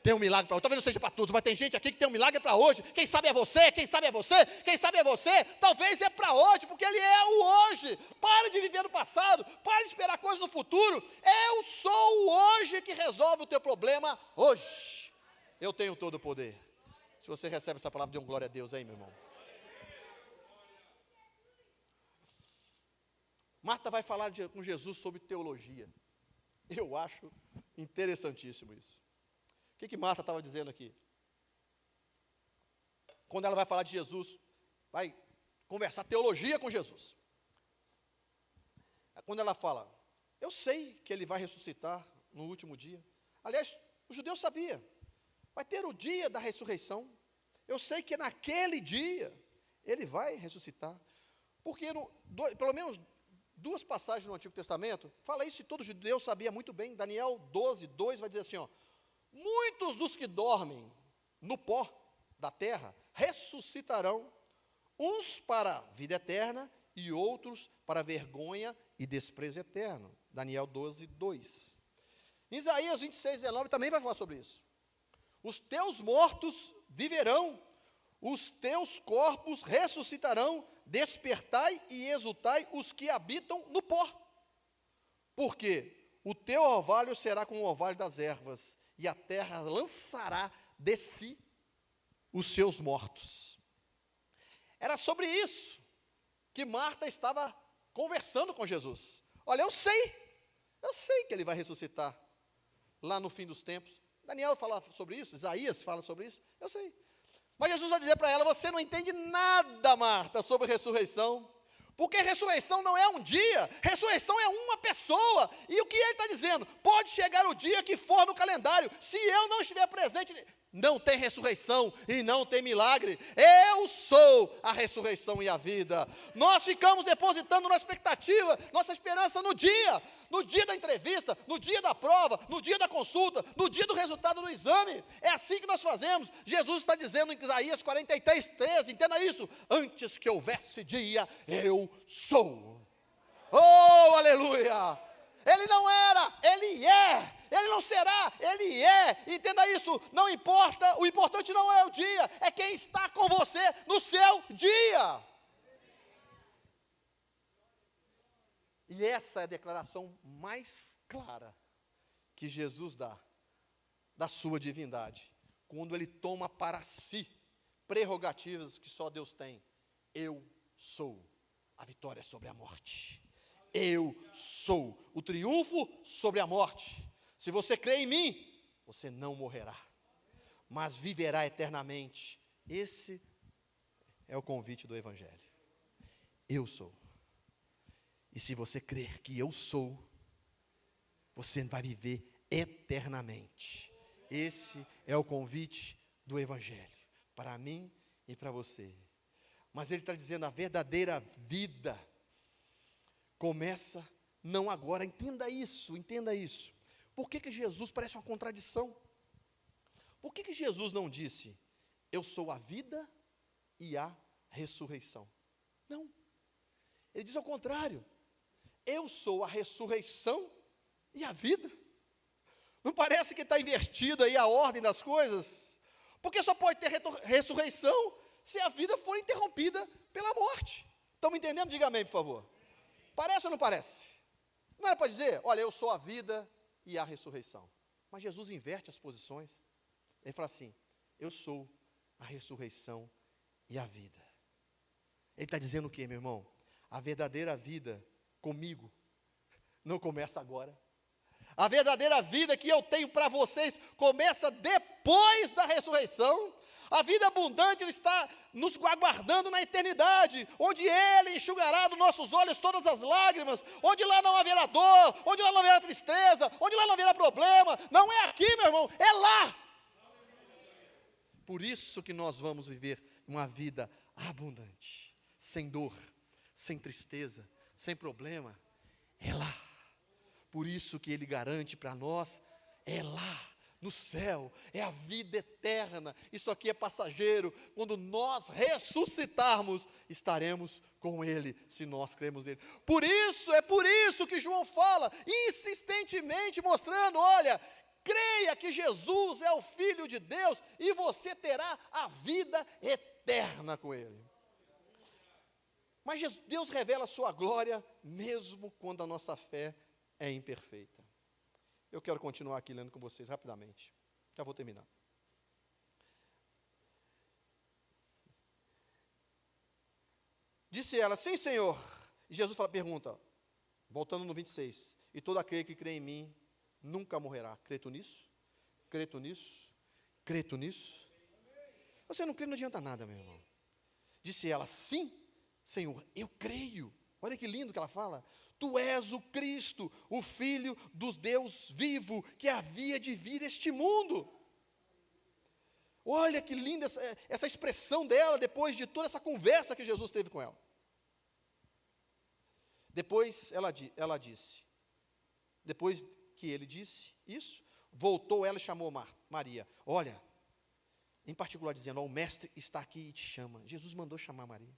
Tem um milagre para hoje. Talvez não seja para todos, mas tem gente aqui que tem um milagre para hoje. Quem sabe é você, quem sabe é você, quem sabe é você. Talvez é para hoje, porque ele é o hoje. Pare de viver no passado, pare de esperar coisas no futuro. Eu sou o hoje que resolve o teu problema hoje. Eu tenho todo o poder. Se você recebe essa palavra, dê um glória a Deus aí, meu irmão. Marta vai falar com Jesus sobre teologia. Eu acho interessantíssimo isso. O que Marta estava dizendo aqui? Quando ela vai falar de Jesus, vai conversar teologia com Jesus. quando ela fala, eu sei que ele vai ressuscitar no último dia. Aliás, o judeu sabia, vai ter o dia da ressurreição. Eu sei que naquele dia ele vai ressuscitar. Porque pelo menos 2 passagens no Antigo Testamento, fala isso e todo judeu sabia muito bem. Daniel 12, 2 vai dizer assim, ó, muitos dos que dormem no pó da terra ressuscitarão, uns para a vida eterna e outros para vergonha e desprezo eterno. Daniel 12, 2. Isaías 26, 19 também vai falar sobre isso. Os teus mortos viverão, os teus corpos ressuscitarão, despertai e exultai os que habitam no pó. Porque o teu orvalho será como o orvalho das ervas, e a terra lançará de si os seus mortos. Era sobre isso que Marta estava conversando com Jesus. Olha, eu sei que ele vai ressuscitar lá no fim dos tempos. Daniel fala sobre isso, Isaías fala sobre isso, eu sei. Mas Jesus vai dizer para ela, você não entende nada, Marta, sobre ressurreição. Porque ressurreição não é um dia, ressurreição é uma pessoa. E o que ele está dizendo? Pode chegar o dia que for no calendário, se eu não estiver presente, não tem ressurreição e não tem milagre. Eu sou a ressurreição e a vida. Nós ficamos depositando nossa expectativa, nossa esperança no dia da entrevista, no dia da prova, no dia da consulta, no dia do resultado do exame. É assim que nós fazemos. Jesus está dizendo em Isaías 43, 13, entenda isso, antes que houvesse dia, eu sou. Oh, aleluia! Ele não era, ele é. Ele não será, ele é. Entenda isso, não importa, o importante não é o dia, é quem está com você no seu dia. E essa é a declaração mais clara que Jesus dá da sua divindade, quando ele toma para si prerrogativas que só Deus tem. Eu sou a vitória sobre a morte. Eu sou o triunfo sobre a morte. Se você crê em mim, você não morrerá, mas viverá eternamente. Esse é o convite do Evangelho. Eu sou. E se você crer que eu sou, você vai viver eternamente. Esse é o convite do Evangelho, para mim e para você. Mas ele está dizendo, a verdadeira vida começa não agora. Entenda isso, entenda isso. Por que Jesus parece uma contradição? Por que Jesus não disse, eu sou a vida e a ressurreição? Não. Ele diz ao contrário, eu sou a ressurreição e a vida. Não parece que está invertida aí a ordem das coisas? Porque só pode ter ressurreição se a vida for interrompida pela morte. Estão me entendendo? Diga amém, por favor. Parece ou não parece? Não era para dizer, olha, eu sou a vida e a ressurreição. Mas Jesus inverte as posições. Ele fala assim, eu sou a ressurreição e a vida. Ele está dizendo o quê, meu irmão? A verdadeira vida comigo não começa agora. A verdadeira vida que eu tenho para vocês começa depois da ressurreição. A vida abundante ele está nos aguardando na eternidade, onde Ele enxugará dos nossos olhos todas as lágrimas, onde lá não haverá dor, onde lá não haverá tristeza, onde lá não haverá problema. Não é aqui, meu irmão, é lá. Por isso que nós vamos viver uma vida abundante, sem dor, sem tristeza, sem problema. É lá. Por isso que Ele garante para nós, é lá. No céu, é a vida eterna. Isso aqui é passageiro. Quando nós ressuscitarmos, estaremos com Ele, se nós cremos nele. Por isso que João fala, insistentemente mostrando, olha, creia que Jesus é o Filho de Deus, e você terá a vida eterna com Ele. Mas Deus revela a sua glória, mesmo quando a nossa fé é imperfeita. Eu quero continuar aqui lendo com vocês rapidamente. Já vou terminar. Disse ela, sim, Senhor. E Jesus pergunta, voltando no 26, e todo aquele que crê em mim nunca morrerá. Crê tu nisso? Crê tu nisso? Crê tu nisso? Você não crê, não adianta nada, meu irmão. Disse ela, sim, Senhor, eu creio. Olha que lindo que ela fala. Tu és o Cristo, o Filho do Deus vivo, que havia de vir a este mundo. Olha que linda essa expressão dela, depois de toda essa conversa que Jesus teve com ela. Depois ela disse, depois que ele disse isso, voltou ela e chamou Maria. Olha, em particular dizendo, o mestre está aqui e te chama. Jesus mandou chamar Maria.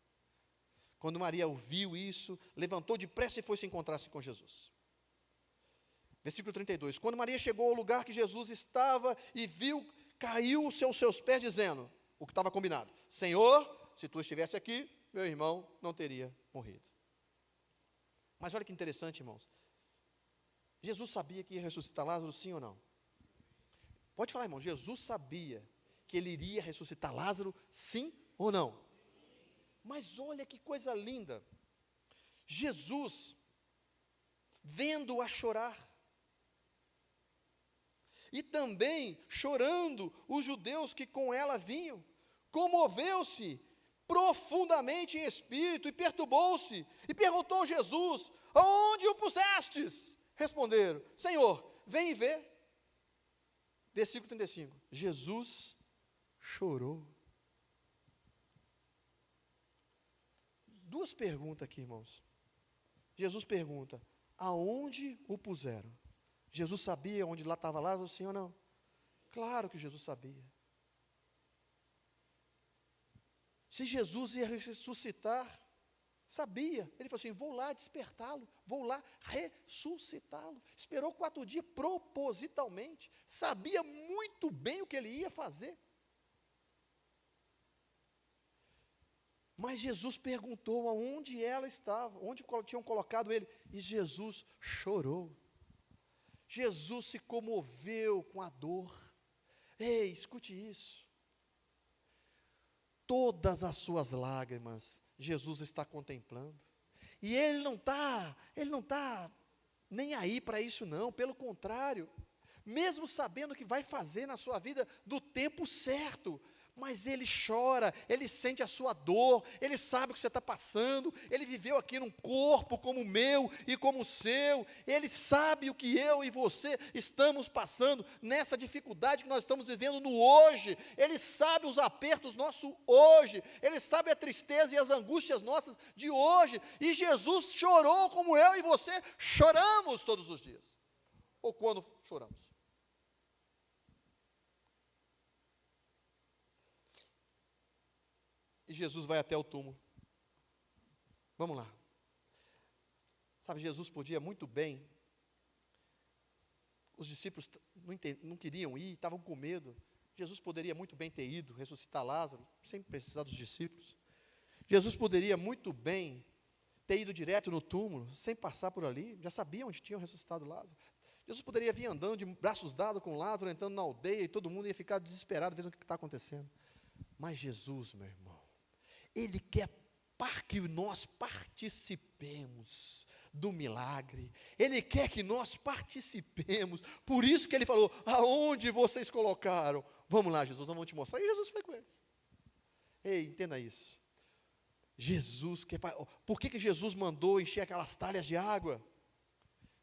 Quando Maria ouviu isso, levantou depressa e foi se encontrar-se com Jesus. Versículo 32. Quando Maria chegou ao lugar que Jesus estava e viu, caiu aos seus pés, dizendo, o que estava combinado, Senhor, se tu estivesse aqui, meu irmão não teria morrido. Mas olha que interessante, irmãos. Jesus sabia que ia ressuscitar Lázaro, sim ou não? Pode falar, irmão. Jesus sabia que ele iria ressuscitar Lázaro, sim ou não? Mas olha que coisa linda. Jesus, vendo-a chorar, e também chorando os judeus que com ela vinham, comoveu-se profundamente em espírito e perturbou-se, e perguntou a Jesus, aonde o pusestes? Responderam, Senhor, vem e vê. Versículo 35, Jesus chorou. Duas perguntas aqui, irmãos. Jesus pergunta, aonde o puseram? Jesus sabia onde lá estava Lázaro, sim ou não? Claro que Jesus sabia. Se Jesus ia ressuscitar, sabia. Ele falou assim, vou lá despertá-lo, vou lá ressuscitá-lo. Esperou 4 dias propositalmente, sabia muito bem o que ele ia fazer. Mas Jesus perguntou aonde ela estava, onde tinham colocado ele, e Jesus chorou. Jesus se comoveu com a dor. Ei, escute isso. Todas as suas lágrimas, Jesus está contemplando. E Ele não está nem aí para isso não, pelo contrário. Mesmo sabendo que vai fazer na sua vida do tempo certo, mas Ele chora, Ele sente a sua dor, Ele sabe o que você está passando, Ele viveu aqui num corpo como o meu e como o seu, Ele sabe o que eu e você estamos passando, nessa dificuldade que nós estamos vivendo no hoje, Ele sabe os apertos nossos hoje, Ele sabe a tristeza e as angústias nossas de hoje, e Jesus chorou como eu e você choramos todos os dias, ou quando choramos. E Jesus vai até o túmulo. Vamos lá. Sabe, Jesus podia muito bem. Os discípulos não queriam ir, estavam com medo. Jesus poderia muito bem ter ido ressuscitar Lázaro, sem precisar dos discípulos. Jesus poderia muito bem ter ido direto no túmulo, sem passar por ali. Já sabia onde tinham ressuscitado Lázaro. Jesus poderia vir andando de braços dados com Lázaro, entrando na aldeia, e todo mundo ia ficar desesperado vendo o que está acontecendo. Mas Jesus, meu irmão, Ele quer que nós participemos do milagre. Ele quer que nós participemos. Por isso que Ele falou, aonde vocês colocaram? Vamos lá, Jesus, nós vamos te mostrar. E Jesus foi com eles. Ei, entenda isso. Jesus quer... Por que Jesus mandou encher aquelas talhas de água?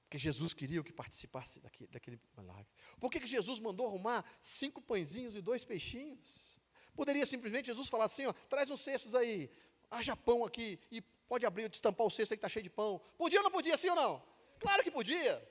Porque Jesus queria que participasse daquele milagre. Por que Jesus mandou arrumar 5 pãezinhos e 2 peixinhos? Poderia simplesmente Jesus falar assim, ó, traz uns cestos aí, haja pão aqui, e pode abrir, destampar o cesto aí que está cheio de pão. Podia ou não podia, sim ou não? Claro que podia.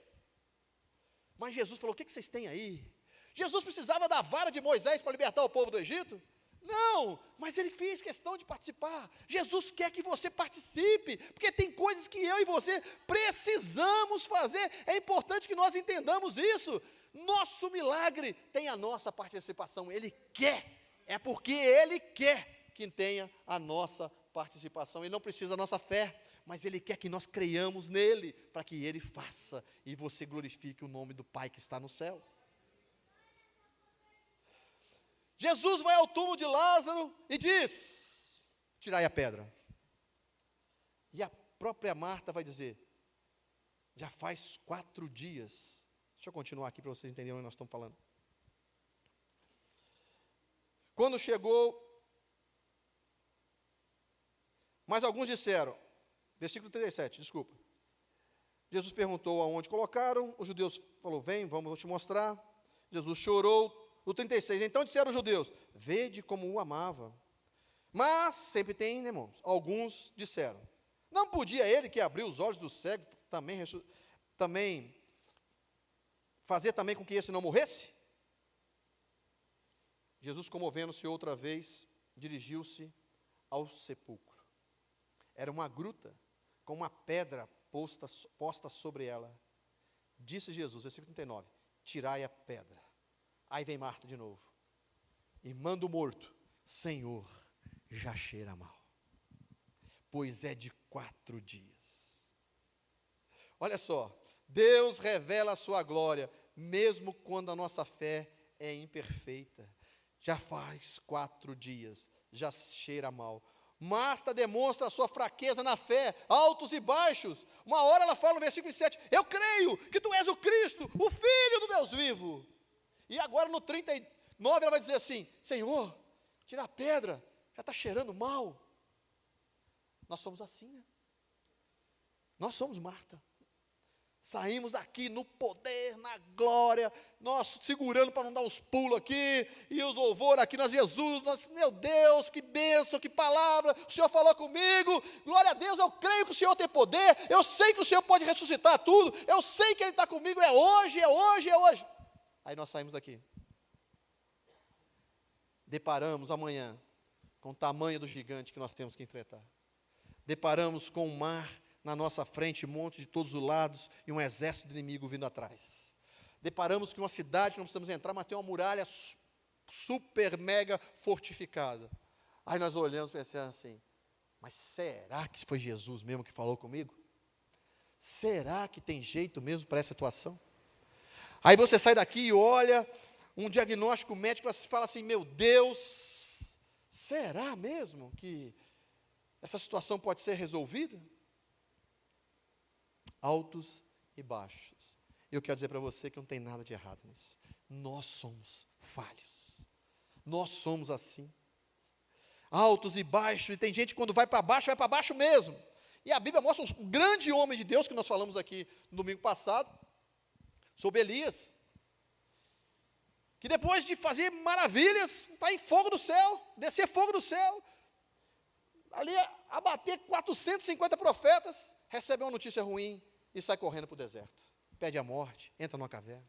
Mas Jesus falou, o que vocês têm aí? Jesus precisava da vara de Moisés para libertar o povo do Egito? Não, mas Ele fez questão de participar. Jesus quer que você participe, porque tem coisas que eu e você precisamos fazer. É importante que nós entendamos isso. Nosso milagre tem a nossa participação, Ele quer. É porque Ele quer que tenha a nossa participação. Ele não precisa da nossa fé, mas Ele quer que nós creiamos nele, para que Ele faça, e você glorifique o nome do Pai que está no céu. Jesus vai ao túmulo de Lázaro e diz, tirai a pedra. E a própria Marta vai dizer, já faz 4 dias. Deixa eu continuar aqui para vocês entenderem o que nós estamos falando. Quando chegou, mas alguns disseram, versículo 37, desculpa, Jesus perguntou aonde colocaram, os judeus falaram, vem, vou te mostrar. Jesus chorou. No 36, então disseram os judeus, vede como o amava. Mas, sempre tem, né, irmãos, alguns disseram, não podia ele que abriu os olhos do cego também fazer também com que esse não morresse? Jesus, comovendo-se outra vez, dirigiu-se ao sepulcro. Era uma gruta com uma pedra posta sobre ela. Disse Jesus, versículo 39, tirai a pedra. Aí vem Marta de novo. Irmã do morto, Senhor, já cheira mal, pois é de 4 dias. Olha só, Deus revela a sua glória, mesmo quando a nossa fé é imperfeita. Já faz 4 dias, já cheira mal. Marta demonstra a sua fraqueza na fé, altos e baixos. Uma hora ela fala no versículo 7, eu creio que tu és o Cristo, o Filho do Deus vivo. E agora no 39 ela vai dizer assim, Senhor, tira a pedra, já está cheirando mal. Nós somos assim, né? Nós somos Marta. Saímos daqui no poder, na glória, nós segurando para não dar uns pulos aqui, e os louvores aqui, nós, Jesus, nós, meu Deus, que bênção, que palavra, o Senhor falou comigo, glória a Deus, eu creio que o Senhor tem poder, eu sei que o Senhor pode ressuscitar tudo, eu sei que Ele está comigo, é hoje, é hoje, é hoje. Aí nós saímos daqui. Deparamos amanhã com o tamanho do gigante que nós temos que enfrentar. Deparamos com o mar na nossa frente, monte de todos os lados, e um exército de inimigo vindo atrás. Deparamos com uma cidade que não precisamos entrar, mas tem uma muralha super, mega fortificada. Aí nós olhamos e pensamos assim, mas será que foi Jesus mesmo que falou comigo? Será que tem jeito mesmo para essa situação? Aí você sai daqui e olha um diagnóstico médico e fala assim, meu Deus, será mesmo que essa situação pode ser resolvida? Altos e baixos. Eu quero dizer para você que não tem nada de errado nisso. Nós somos falhos. Nós somos assim. Altos e baixos. E tem gente que quando vai para baixo mesmo. E a Bíblia mostra um grande homem de Deus, que nós falamos aqui no domingo passado, sobre Elias, que depois de fazer maravilhas, está em fogo do céu, descer fogo do céu, ali abater 450 profetas, recebe uma notícia ruim, e sai correndo para o deserto, pede a morte, entra numa caverna.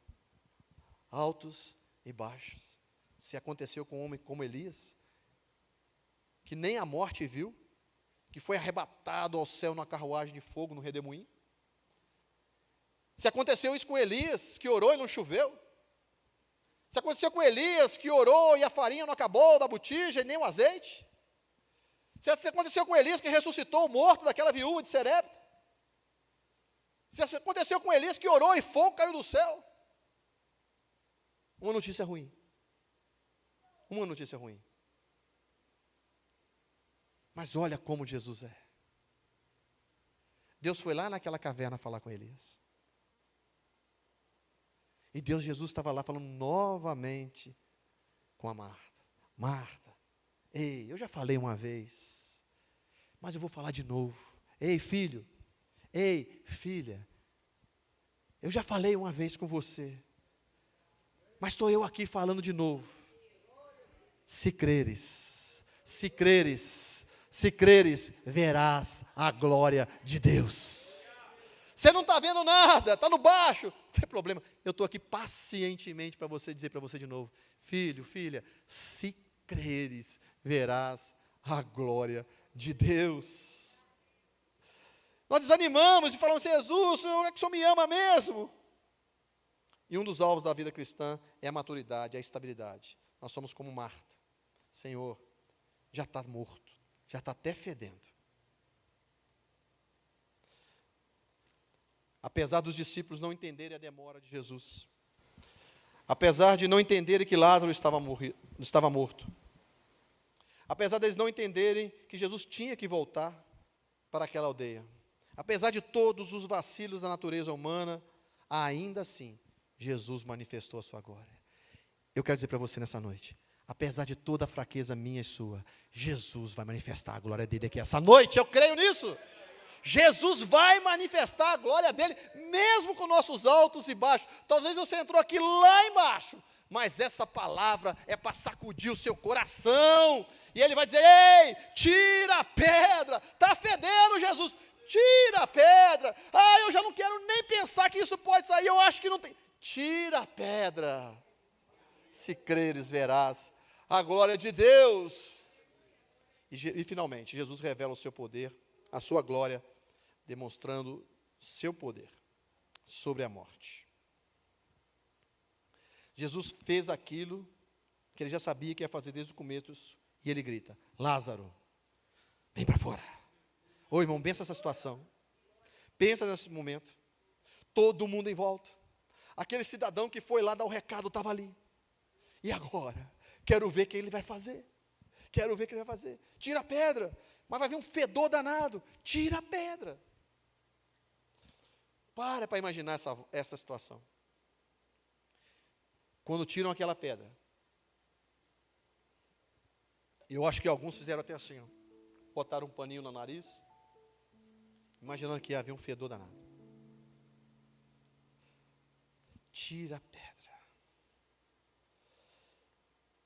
Altos e baixos. Se aconteceu com um homem como Elias, que nem a morte viu, que foi arrebatado ao céu numa carruagem de fogo no redemoinho. Se aconteceu isso com Elias, que orou e não choveu. Se aconteceu com Elias, que orou e a farinha não acabou da botija e nem o azeite. Se aconteceu com Elias, que ressuscitou o morto daquela viúva de Serepta. Se aconteceu com Elias, que orou e fogo caiu do céu. Uma notícia ruim. Uma notícia ruim. Mas olha como Jesus é. Deus foi lá naquela caverna falar com Elias. E Jesus estava lá falando novamente com a Marta. Marta, ei, eu já falei uma vez, mas eu vou falar de novo. Ei, filho, ei, filha, eu já falei uma vez com você, mas estou eu aqui falando de novo. Se creres, se creres, se creres, verás a glória de Deus. Você não está vendo nada, está no baixo, não tem problema. Eu estou aqui pacientemente para você dizer para você de novo, filho, filha, se creres, verás a glória de Deus. Nós desanimamos e falamos, Jesus, é que o Senhor me ama mesmo. E um dos alvos da vida cristã é a maturidade, a estabilidade. Nós somos como Marta. Senhor, já está morto, já está até fedendo. Apesar dos discípulos não entenderem a demora de Jesus, apesar de não entenderem que Lázaro estava morto, apesar deles não entenderem que Jesus tinha que voltar para aquela aldeia, apesar de todos os vacilos da natureza humana, ainda assim, Jesus manifestou a sua glória. Eu quero dizer para você nessa noite, apesar de toda a fraqueza minha e sua, Jesus vai manifestar a glória dele aqui essa noite, eu creio nisso. Jesus vai manifestar a glória dele, mesmo com nossos altos e baixos. Talvez você entrou aqui lá embaixo, mas essa palavra é para sacudir o seu coração. E ele vai dizer: ei, tira a pedra, está fedendo, Jesus, tira a pedra. Ah, eu já não quero nem pensar que isso pode sair, eu acho que não tem. Tira a pedra. Se creres, verás a glória de Deus. E finalmente, Jesus revela o seu poder, a sua glória, demonstrando seu poder sobre a morte. Jesus fez aquilo que ele já sabia que ia fazer desde o começo, e ele grita: Lázaro, vem para fora. Ô irmão, pensa essa situação, pensa nesse momento, todo mundo em volta, aquele cidadão que foi lá dar o recado estava ali, e agora, quero ver o que ele vai fazer, tira a pedra, mas vai vir um fedor danado, tira a pedra. Para imaginar essa situação. Quando tiram aquela pedra, eu acho que alguns fizeram até assim, ó, botaram um paninho no nariz, imaginando que ia haver um fedor danado. Tira a pedra.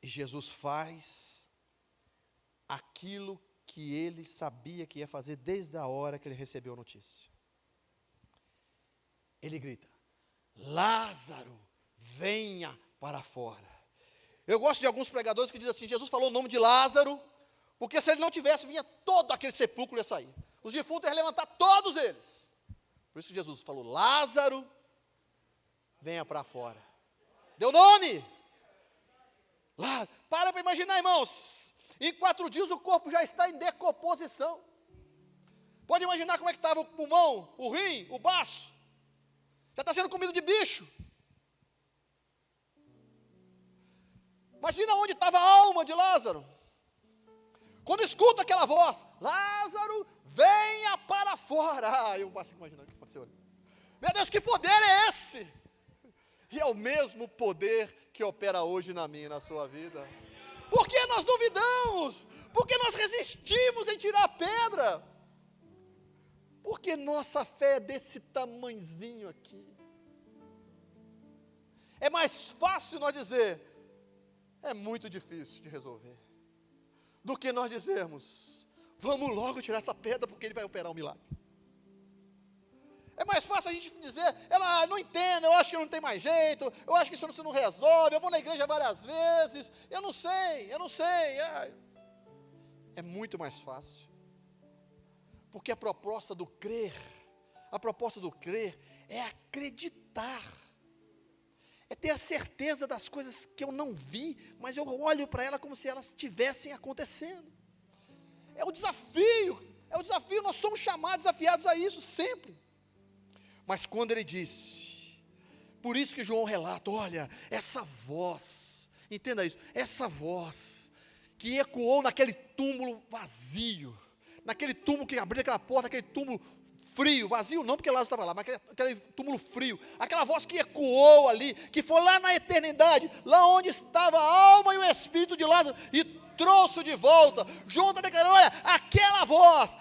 E Jesus faz aquilo que ele sabia que ia fazer desde a hora que ele recebeu a notícia. Ele grita: Lázaro, venha para fora. Eu gosto de alguns pregadores que dizem assim: Jesus falou o nome de Lázaro, porque se ele não tivesse, vinha todo aquele sepulcro ia sair. Os defuntos iam levantar todos eles. Por isso que Jesus falou: Lázaro, venha para fora. Deu nome. Lá, para imaginar, irmãos. Em 4 dias o corpo já está em decomposição. Pode imaginar como é que estava o pulmão, o rim, o baço. Já está sendo comido de bicho. Imagina onde estava a alma de Lázaro. Quando escuta aquela voz: Lázaro, venha para fora. Eu passo imaginando o que aconteceu ali. Meu Deus, que poder é esse? E é o mesmo poder que opera hoje na minha e na sua vida. Por que nós duvidamos? Por que nós resistimos em tirar a pedra? Porque nossa fé é desse tamanzinho aqui. É mais fácil nós dizer: é muito difícil de resolver, do que nós dizermos: vamos logo tirar essa pedra porque ele vai operar um milagre. É mais fácil a gente dizer: não entendo, eu acho que não tem mais jeito, eu acho que isso não resolve, eu vou na igreja várias vezes, eu não sei. É muito mais fácil. Porque a proposta do crer é acreditar. É ter a certeza das coisas que eu não vi, mas eu olho para ela como se elas estivessem acontecendo. É o desafio, nós somos chamados, desafiados a isso sempre. Mas quando ele disse, por isso que João relata, olha, essa voz, entenda isso, essa voz que ecoou naquele túmulo vazio, naquele túmulo que abriu aquela porta, aquele túmulo frio, vazio não porque Lázaro estava lá, mas aquele túmulo frio, aquela voz que ecoou ali, que foi lá na eternidade, lá onde estava a alma e o espírito de Lázaro, e trouxe de volta. João está declarando: olha, aquela voz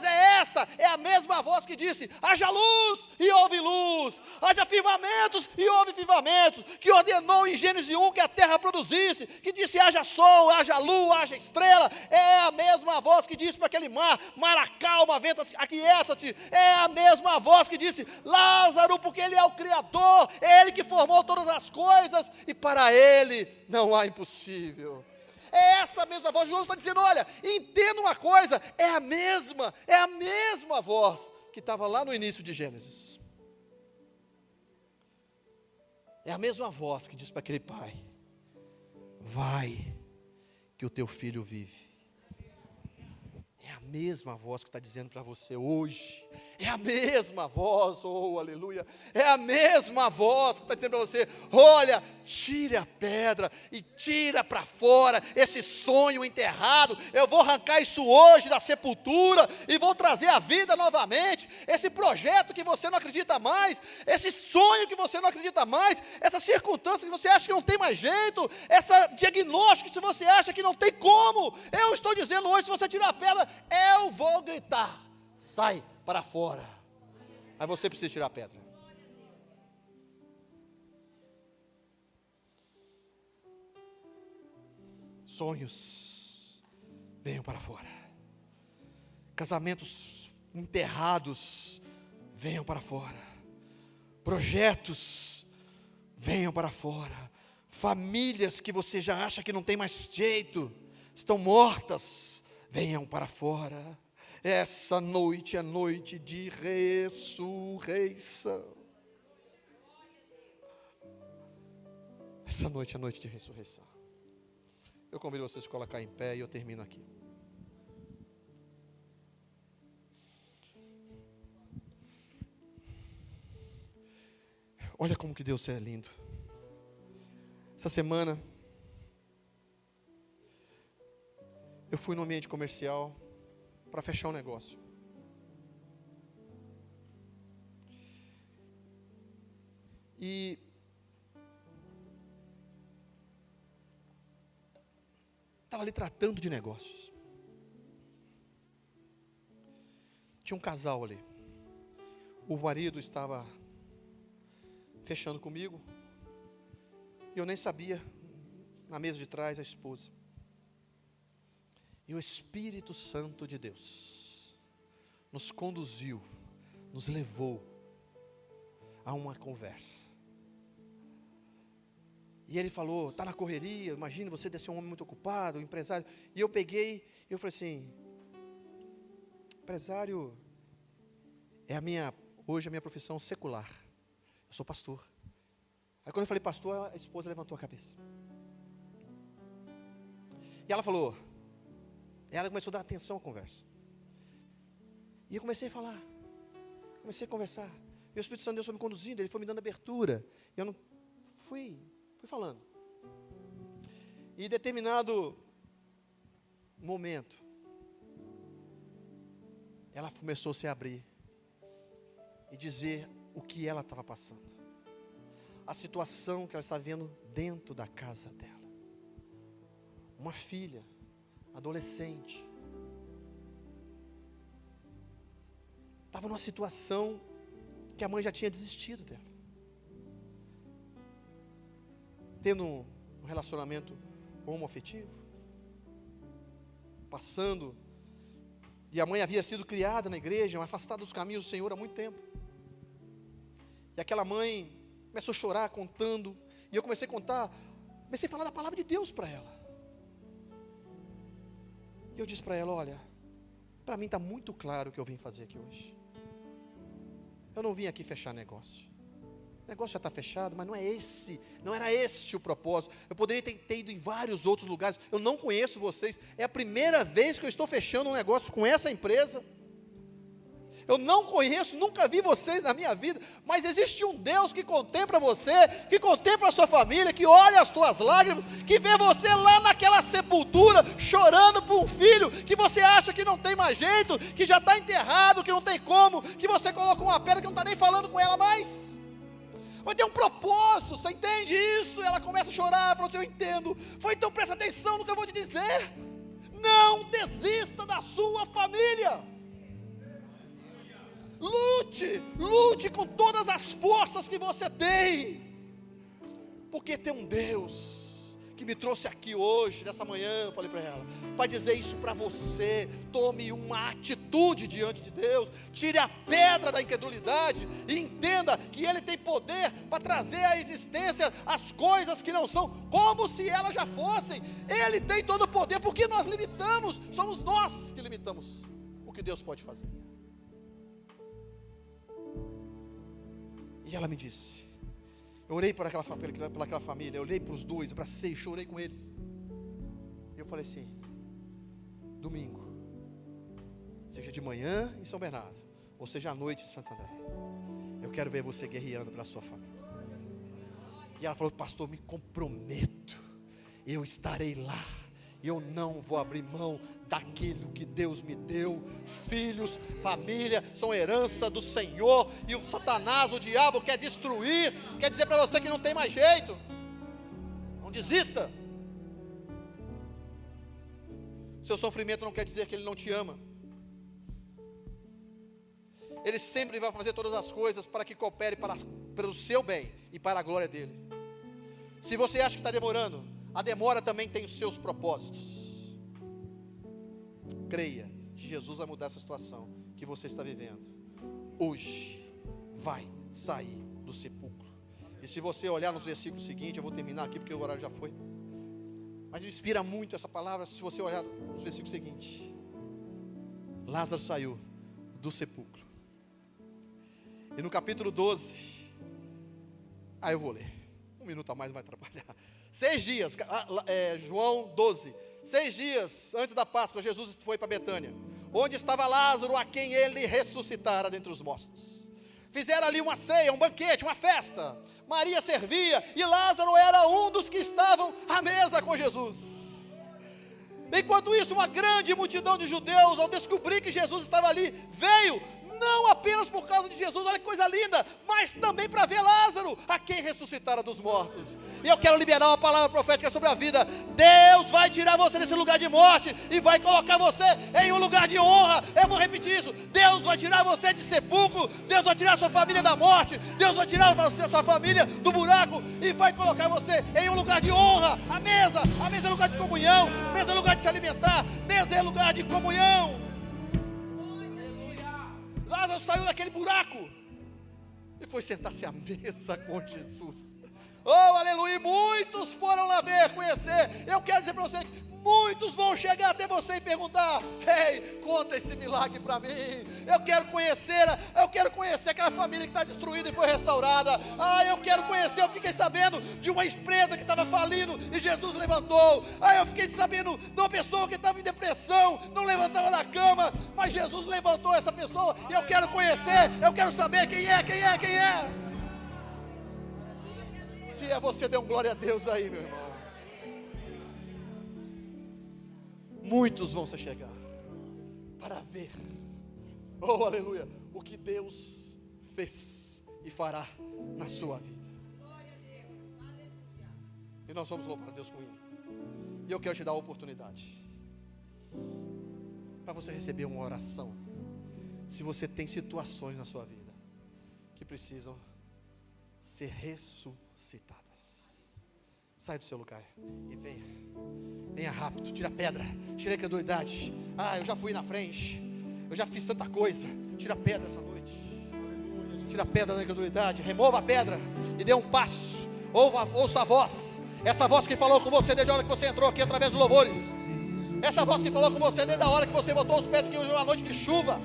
é a mesma voz que disse: haja luz e houve luz, haja firmamentos e houve firmamentos, que ordenou em Gênesis 1 que a terra produzisse, que disse: haja sol, haja lua, haja estrela. É a mesma voz que disse para aquele mar acalma, vento, aquieta-te. É a mesma voz que disse: Lázaro, porque ele é o Criador, é ele que formou todas as coisas, e para ele não há impossível. É essa mesma voz. João está dizendo: olha, entenda uma coisa, é a mesma voz que estava lá no início de Gênesis. É a mesma voz que diz para aquele pai: vai, que o teu filho vive. É a mesma voz que está dizendo para você hoje. É a mesma voz, oh aleluia. É a mesma voz que está dizendo para você: olha, tire a pedra e tira para fora esse sonho enterrado. Eu vou arrancar isso hoje da sepultura e vou trazer à vida novamente. Esse projeto que você não acredita mais, esse sonho que você não acredita mais, essa circunstância que você acha que não tem mais jeito, esse diagnóstico que você acha que não tem como. Eu estou dizendo hoje, se você tirar a pedra, eu vou gritar: sai para fora. Mas você precisa tirar a pedra. Sonhos, venham para fora. Casamentos enterrados, venham para fora. Projetos, venham para fora. Famílias que você já acha que não tem mais jeito, estão mortas, venham para fora. Essa noite é noite de ressurreição. Essa noite é noite de ressurreição. Eu convido vocês a colocar em pé e eu termino aqui. Olha como que Deus é lindo. Essa semana, eu fui no ambiente comercial para fechar um negócio. E estava ali tratando de negócios. Tinha um casal ali. O marido estava fechando comigo. E eu nem sabia, na mesa de trás, a esposa. E o Espírito Santo de Deus nos conduziu, nos levou a uma conversa. E ele falou, está na correria, imagina você deve ser um homem muito ocupado, um empresário. E eu peguei, eu falei assim, empresário hoje é a minha profissão secular. Eu sou pastor. Aí quando eu falei pastor, a esposa levantou a cabeça. E ela falou, ela começou a dar atenção à conversa. E eu comecei a falar, comecei a conversar. E o Espírito Santo de Deus foi me conduzindo, ele foi me dando abertura. E eu não fui falando. E em determinado momento, ela começou a se abrir e dizer o que ela estava passando. A situação que ela estava vendo dentro da casa dela. Uma filha, adolescente, estava numa situação que a mãe já tinha desistido dela. Tendo um relacionamento homoafetivo, passando, e a mãe havia sido criada na igreja, afastada dos caminhos do Senhor há muito tempo. E aquela mãe começou a chorar, contando, e eu comecei a contar, comecei a falar da palavra de Deus para ela. E eu disse para ela, olha, para mim está muito claro o que eu vim fazer aqui hoje. Eu não vim aqui fechar negócio. O negócio já está fechado, mas não era esse o propósito. Eu poderia ter ido em vários outros lugares. Eu não conheço vocês. É a primeira vez que eu estou fechando um negócio com essa empresa. Eu não conheço, nunca vi vocês na minha vida, mas existe um Deus que contempla você, que contempla a sua família, que olha as tuas lágrimas, que vê você lá naquela sepultura, chorando por um filho, que você acha que não tem mais jeito, que já está enterrado, que não tem como, que você coloca uma pedra que não está nem falando com ela mais. Vai ter um propósito, você entende isso? Ela começa a chorar, fala assim, eu entendo. Foi, então presta atenção no que eu vou te dizer. Não desista da sua família. Lute com todas as forças que você tem. Porque tem um Deus que me trouxe aqui hoje, nessa manhã, eu falei para ela, para dizer isso para você. Tome uma atitude diante de Deus, tire a pedra da incredulidade e entenda que Ele tem poder para trazer à existência as coisas que não são, como se elas já fossem. Ele tem todo o poder, porque nós limitamos, somos nós que limitamos o que Deus pode fazer. E ela me disse, eu orei por aquela família, eu orei para os dois, abracei, chorei com eles. E eu falei assim, domingo, seja de manhã em São Bernardo, ou seja à noite em Santo André, eu quero ver você guerreando pela sua família. E ela falou, pastor, me comprometo, eu estarei lá. Eu não vou abrir mão daquilo que Deus me deu. Filhos, família, são herança do Senhor. E o Satanás, o diabo, quer destruir. Quer dizer para você que não tem mais jeito. Não desista. Seu sofrimento não quer dizer que Ele não te ama. Ele sempre vai fazer todas as coisas para que coopere pelo seu bem e para a glória dele. Se você acha que está demorando, a demora também tem os seus propósitos. Creia que Jesus vai mudar essa situação que você está vivendo. Hoje vai sair do sepulcro. E se você olhar nos versículos seguintes, eu vou terminar aqui porque o horário já foi. Mas me inspira muito essa palavra, se você olhar nos versículos seguintes. Lázaro saiu do sepulcro. E no capítulo 12, eu vou ler. 1 minuto a mais vai atrapalhar. 6 dias, João 12. 6 dias antes da Páscoa, Jesus foi para Betânia, onde estava Lázaro, a quem ele ressuscitara dentre os mortos. Fizeram ali uma ceia, um banquete, uma festa. Maria servia e Lázaro era um dos que estavam à mesa com Jesus. Enquanto isso, uma grande multidão de judeus, ao descobrir que Jesus estava ali, veio, não apenas por causa de Jesus, olha que coisa linda, mas também para ver Lázaro, a quem ressuscitara dos mortos. E eu quero liberar uma palavra profética sobre a vida. Deus vai tirar você desse lugar de morte e vai colocar você em um lugar de honra. Eu vou repetir isso: Deus vai tirar você de sepulcro, Deus vai tirar sua família da morte, Deus vai tirar sua família do buraco e vai colocar você em um lugar de honra. A mesa é lugar de comunhão, mesa é lugar de se alimentar, mesa é lugar de comunhão. Lázaro saiu daquele buraco e foi sentar-se à mesa com Jesus. Oh, aleluia! Muitos foram lá ver, conhecer. Eu quero dizer para você que muitos vão chegar até você e perguntar: ei, conta esse milagre para mim. Eu quero conhecer aquela família que está destruída e foi restaurada. Eu quero conhecer. Eu fiquei sabendo de uma empresa que estava falindo e Jesus levantou. Eu fiquei sabendo de uma pessoa que estava em depressão, não levantava da cama, mas Jesus levantou essa pessoa. E eu quero conhecer, eu quero saber quem é. Se é você, dê um glória a Deus aí, meu irmão. Muitos vão se chegar para ver, oh aleluia, o que Deus fez e fará na sua vida. E nós vamos louvar a Deus com ele. E eu quero te dar a oportunidade para você receber uma oração. Se você tem situações na sua vida que precisam ser ressuscitadas, sai do seu lugar e venha rápido, tira a pedra, tira a incredulidade. Eu já fui na frente, eu já fiz tanta coisa. Tira a pedra essa noite, tira a pedra da incredulidade, remova a pedra e dê um passo. Ouça a voz, essa voz que falou com você desde a hora que você entrou aqui através dos louvores, essa voz que falou com você desde a hora que você botou os pés aqui hoje, uma noite de chuva.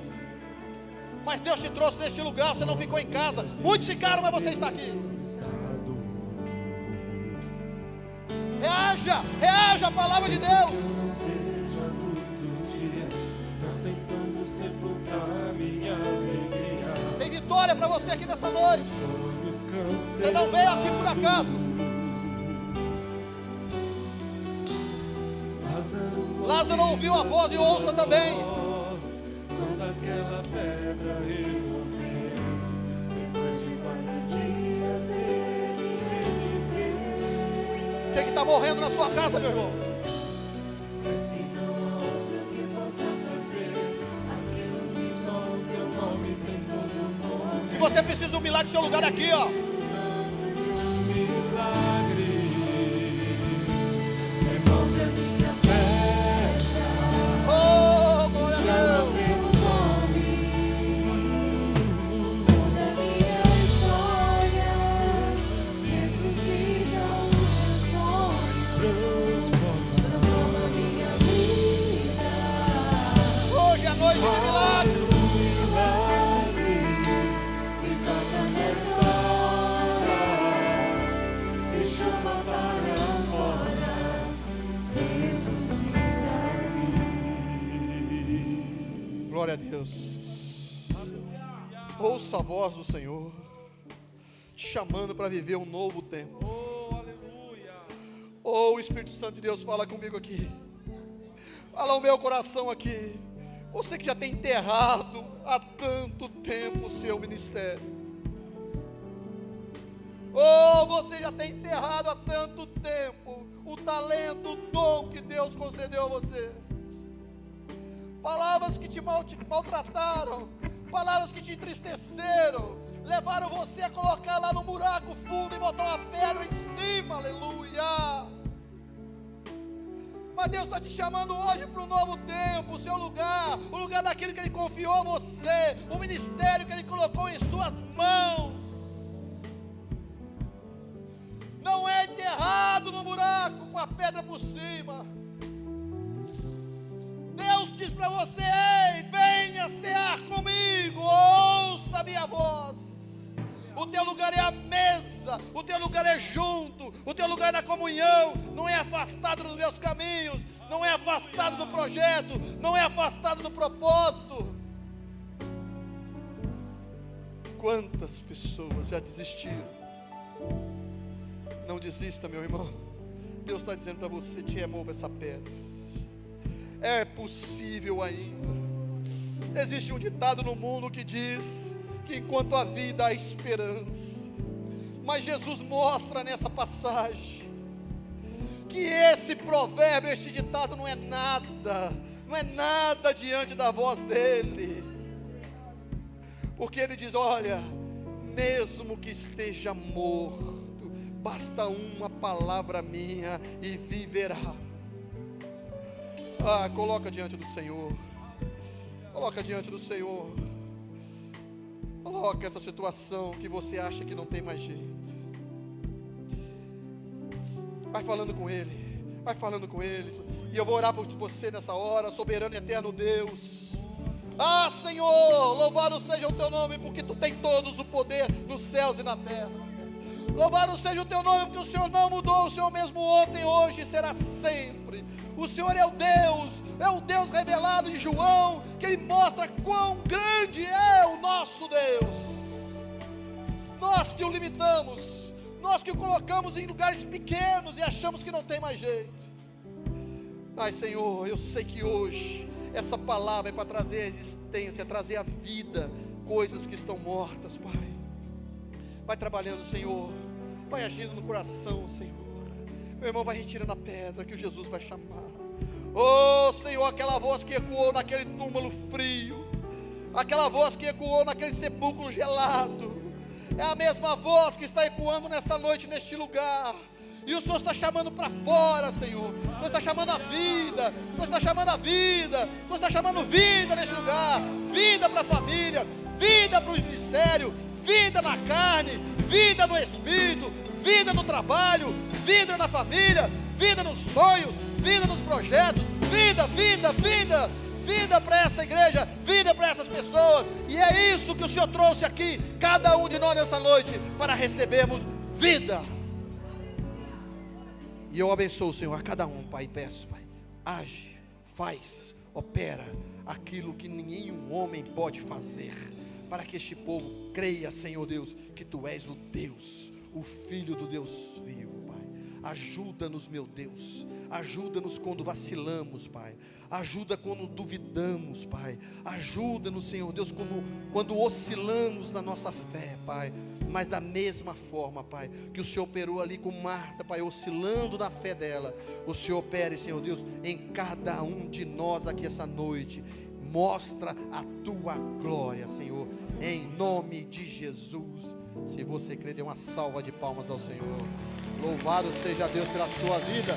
Mas Deus te trouxe neste lugar, você não ficou em casa. Muitos ficaram, mas você está aqui. Reaja à palavra de Deus. Tem vitória para você aqui nessa noite. Você não veio aqui por acaso. Lázaro ouviu a voz e ouça também. Quando aquela pedra removeu, depois de 4 dias ele reviveu. Quem que está morrendo na sua casa, meu irmão? Mas tem não outro que possa fazer aquilo que só o teu nome tem todo mundo. Se você precisa de um milagre, seu lugar é aqui, ó. Milagre, remove a minha pedra. Oh, glória a Deus. Glória a Deus. Ouça a voz do Senhor te chamando para viver um novo tempo. Oh, o Espírito Santo de Deus fala comigo aqui. Fala o meu coração aqui. Você que já tem enterrado há tanto tempo o seu ministério. Oh, você já tem enterrado há tanto tempo o talento, o dom que Deus concedeu a você. Palavras que te maltrataram, palavras que te entristeceram, levaram você a colocar lá no buraco fundo e botar uma pedra em cima, aleluia. Mas Deus está te chamando hoje para um novo tempo, o seu lugar, o lugar daquilo que Ele confiou a você, o ministério que Ele colocou em suas mãos. Não é enterrado no buraco com a pedra por cima. Deus diz para você: ei, venha cear comigo, ouça a minha voz. O teu lugar é a mesa, o teu lugar é junto, o teu lugar é na comunhão, não é afastado dos meus caminhos, não é afastado do projeto, não é afastado do propósito. Quantas pessoas já desistiram? Não desista, meu irmão. Deus está dizendo para você: te remova essa pedra. É possível ainda. Existe um ditado no mundo que diz que enquanto há vida há esperança. Mas Jesus mostra nessa passagem que esse provérbio, esse ditado não é nada diante da voz dele. Porque ele diz: olha, mesmo que esteja morto, basta uma palavra minha e viverá. Coloca diante do Senhor. Coloca diante do Senhor. Coloca essa situação que você acha que não tem mais jeito. Vai falando com Ele. Vai falando com Ele. E eu vou orar por você nessa hora, soberano e eterno Deus. Senhor, louvado seja o Teu nome, porque Tu tem todos o poder nos céus e na terra. Louvado seja o Teu nome, porque o Senhor não mudou, o Senhor mesmo ontem, hoje e será sempre. O Senhor é o Deus revelado em João, que Ele mostra quão grande é o nosso Deus. Nós que o limitamos, nós que o colocamos em lugares pequenos e achamos que não tem mais jeito. Senhor, eu sei que hoje essa palavra é para trazer a existência, trazer a vida, coisas que estão mortas, Pai. Vai trabalhando, Senhor. Vai agindo no coração, Senhor. Meu irmão, vai retirando a pedra que o Jesus vai chamar. Senhor, aquela voz que ecoou naquele túmulo frio, aquela voz que ecoou naquele sepulcro gelado, é a mesma voz que está ecoando nesta noite, neste lugar. E o Senhor está chamando para fora, Senhor. O Senhor está chamando a vida. O Senhor está chamando a vida. O Senhor está chamando vida neste lugar. Vida para a família, vida para o ministério, vida na carne, vida no espírito, vida no trabalho, vida na família, vida nos sonhos, vida nos projetos, vida para esta igreja, vida para essas pessoas. E é isso que o Senhor trouxe aqui, cada um de nós nessa noite, para recebermos vida. E eu abençoo, Senhor, a cada um, Pai, e peço, Pai, age, faz, opera aquilo que nenhum homem pode fazer, para que este povo creia, Senhor Deus, que Tu és o Deus, o Filho do Deus vivo, Pai. Ajuda-nos, meu Deus. Ajuda-nos quando vacilamos, Pai. Ajuda quando duvidamos, Pai. Ajuda-nos, Senhor Deus, quando oscilamos na nossa fé, Pai. Mas da mesma forma, Pai, que o Senhor operou ali com Marta, Pai, oscilando na fé dela, o Senhor opere, Senhor Deus, em cada um de nós aqui essa noite. Mostra a Tua glória, Senhor, em nome de Jesus. Se você crê, dê uma salva de palmas ao Senhor. Louvado seja Deus pela sua vida.